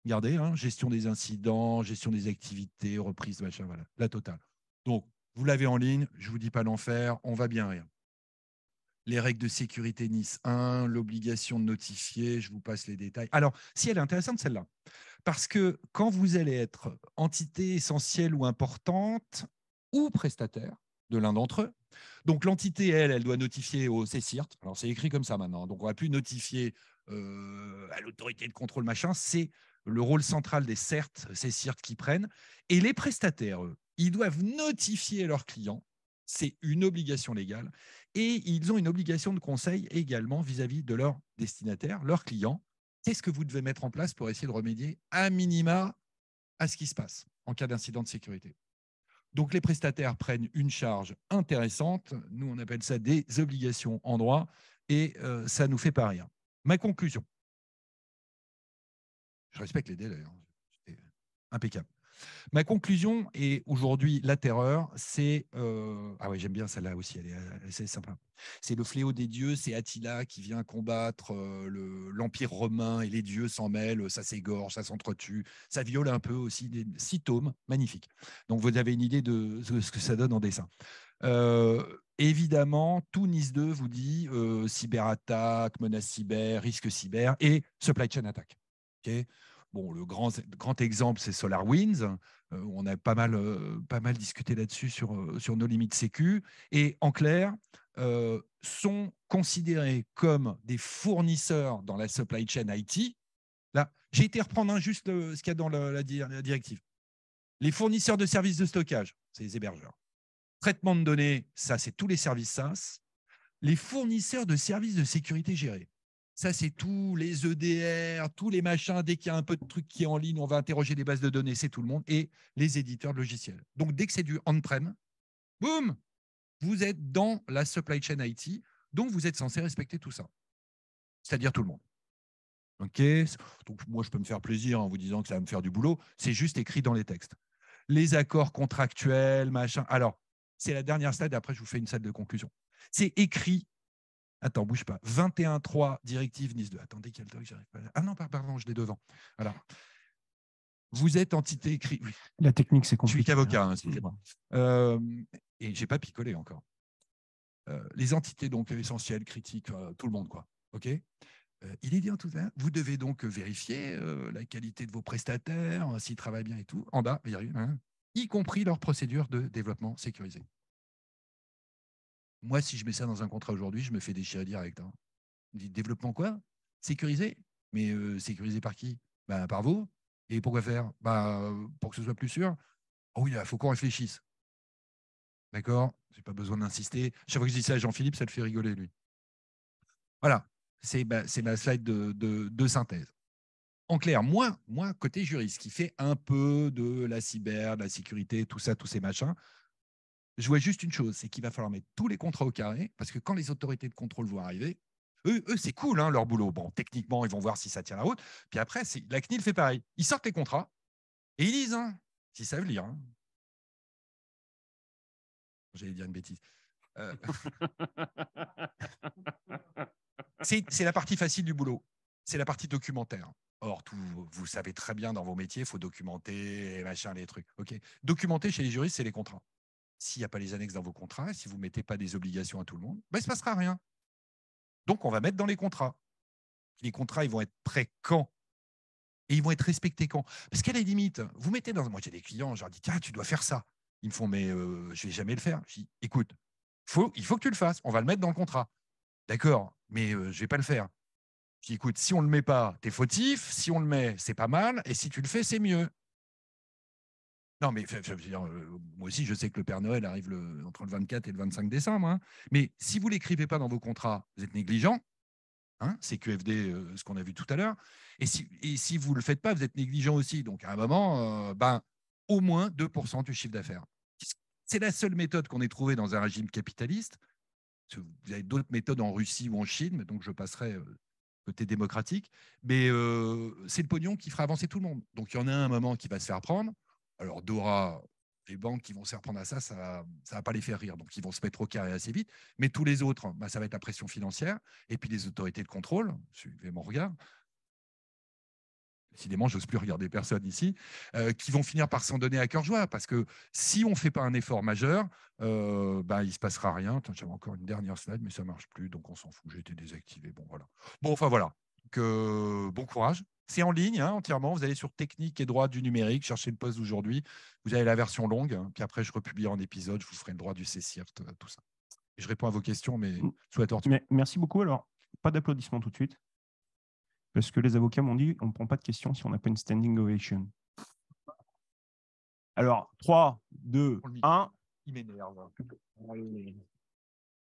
Regardez, hein, gestion des incidents, gestion des activités, reprise, machin, voilà, la totale. Donc, vous l'avez en ligne, je ne vous dis pas l'enfer, on va bien rire. Les règles de sécurité Nice 1, l'obligation de notifier, je vous passe les détails. Alors, si elle est intéressante, celle-là. Parce que quand vous allez être entité essentielle ou importante ou prestataire de l'un d'entre eux, donc l'entité, elle doit notifier au CSIRT. Alors, c'est écrit comme ça maintenant. Donc, on ne va plus notifier à l'autorité de contrôle, machin. C'est le rôle central des CERT, CSIRT qui prennent. Et les prestataires, eux, ils doivent notifier leurs clients. C'est une obligation légale. Et ils ont une obligation de conseil également vis-à-vis de leurs destinataires, leurs clients. Qu'est-ce que vous devez mettre en place pour essayer de remédier à minima à ce qui se passe en cas d'incident de sécurité? Donc, les prestataires prennent une charge intéressante. Nous, on appelle ça des obligations en droit et ça ne nous fait pas rien. Ma conclusion. Je respecte les délais. Hein. C'est impeccable. Ma conclusion est aujourd'hui la terreur, c'est ah ouais, j'aime bien celle-là aussi, elle est assez sympa. C'est le fléau des dieux, c'est Attila qui vient combattre l'empire romain et les dieux s'en mêlent, ça s'égorge, ça s'entretue, ça viole un peu aussi des 6 tomes, magnifique. Donc vous avez une idée de ce que ça donne en dessin. Évidemment, tout Nice 2 vous dit cyberattaque, menace cyber, risque cyber et supply chain attack. Okay, bon, le grand exemple, c'est SolarWinds. On a pas mal discuté là-dessus sur nos limites sécu. Et en clair, sont considérés comme des fournisseurs dans la supply chain IT. Là, j'ai été reprendre juste ce qu'il y a dans la directive. Les fournisseurs de services de stockage, c'est les hébergeurs. Traitement de données, ça, c'est tous les services SaaS. Les fournisseurs de services de sécurité gérés. Ça, c'est tous les EDR, tous les machins. Dès qu'il y a un peu de truc qui est en ligne, on va interroger les bases de données, c'est tout le monde. Et les éditeurs de logiciels. Donc, dès que c'est du on-prem, boum, vous êtes dans la supply chain IT, donc vous êtes censé respecter tout ça. C'est-à-dire tout le monde. OK. Donc, moi, je peux me faire plaisir en vous disant que ça va me faire du boulot. C'est juste écrit dans les textes. Les accords contractuels, machin. Alors, c'est la dernière slide. Après, je vous fais une salle de conclusion. C'est écrit. Attends, bouge pas. 21.3, directive Nice 2. Attendez, quel truc, j'arrive pas. Ah non, pardon, je l'ai devant. Voilà. Vous êtes entité écrite. Oui. La technique, c'est Je suis compliqué. qu'avocat, hein, excusez-moi. Et je n'ai pas picolé encore. Les entités donc essentielles, critiques, tout le monde, quoi. OK. Il est dit en tout ça. Vous devez donc vérifier la qualité de vos prestataires, s'ils travaillent bien et tout. En bas, y compris leur procédure de développement sécurisé. Moi, si je mets ça dans un contrat aujourd'hui, je me fais déchirer direct. Hein. On dit développement quoi? Sécurisé? Mais sécurisé par qui? Ben, par vous. Et pourquoi faire? Pour que ce soit plus sûr. Oh oui, il faut qu'on réfléchisse. D'accord? Je n'ai pas besoin d'insister. Chaque fois que je dis ça à Jean-Philippe, ça le fait rigoler, lui. Voilà. C'est ma slide de synthèse. En clair, moi, côté juriste, qui fait un peu de la cyber, de la sécurité, tout ça, tous ces machins, je vois juste une chose, c'est qu'il va falloir mettre tous les contrats au carré, parce que quand les autorités de contrôle vont arriver, Eux c'est cool, hein, leur boulot. Bon, techniquement, ils vont voir si ça tient la route. Puis après, la CNIL fait pareil. Ils sortent les contrats et ils lisent, hein, s'ils savent lire. Hein. J'allais dire une bêtise. C'est la partie facile du boulot. C'est la partie documentaire. Or, vous savez très bien dans vos métiers, il faut documenter, machin, les trucs. Okay. Documenter chez les juristes, c'est les contrats. S'il n'y a pas les annexes dans vos contrats, si vous ne mettez pas des obligations à tout le monde, ben, il ne se passera rien. Donc, on va mettre dans les contrats. Les contrats, ils vont être prêts quand? Et ils vont être respectés quand? Parce qu'à la limite, vous mettez dans... Moi, j'ai des clients, je leur dis, tiens, tu dois faire ça. Ils me font, mais je ne vais jamais le faire. Je dis, écoute, il faut que tu le fasses. On va le mettre dans le contrat. D'accord, mais je ne vais pas le faire. Je dis, écoute, si on ne le met pas, tu es fautif. Si on le met, c'est pas mal. Et si tu le fais, c'est mieux. Non, mais moi aussi, je sais que le Père Noël arrive entre le 24 et le 25 décembre. Hein. Mais si vous ne l'écrivez pas dans vos contrats, vous êtes négligent. Hein, c'est QFD, ce qu'on a vu tout à l'heure. Et si vous ne le faites pas, vous êtes négligent aussi. Donc, à un moment, au moins 2% du chiffre d'affaires. C'est la seule méthode qu'on ait trouvée dans un régime capitaliste. Vous avez d'autres méthodes en Russie ou en Chine, donc je passerai côté démocratique. Mais c'est le pognon qui fera avancer tout le monde. Donc, il y en a un moment qui va se faire prendre. Alors, Dora, les banques qui vont se faire prendre à ça, ça va pas les faire rire. Donc, ils vont se mettre au carré assez vite. Mais tous les autres, ça va être la pression financière. Et puis, les autorités de contrôle, suivez mon regard. Décidément, je n'ose plus regarder personne ici, qui vont finir par s'en donner à cœur joie. Parce que si on ne fait pas un effort majeur, il ne se passera rien. J'avais encore une dernière slide, mais ça ne marche plus. Donc, on s'en fout. J'ai été désactivé. Bon, voilà. Bon, enfin, voilà. Donc, bon courage. C'est en ligne, hein, entièrement. Vous allez sur technique et droit du numérique, cherchez le post d'aujourd'hui. Vous avez la version longue, hein, puis après, je republie en épisode. Je vous ferai le droit du CCIRT, tout ça. Et je réponds à vos questions, mais sous la torture. Merci beaucoup. Alors, pas d'applaudissements tout de suite. Parce que les avocats m'ont dit on ne prend pas de questions si on n'a pas une standing ovation. Alors, 3, 2, 1. Il m'énerve.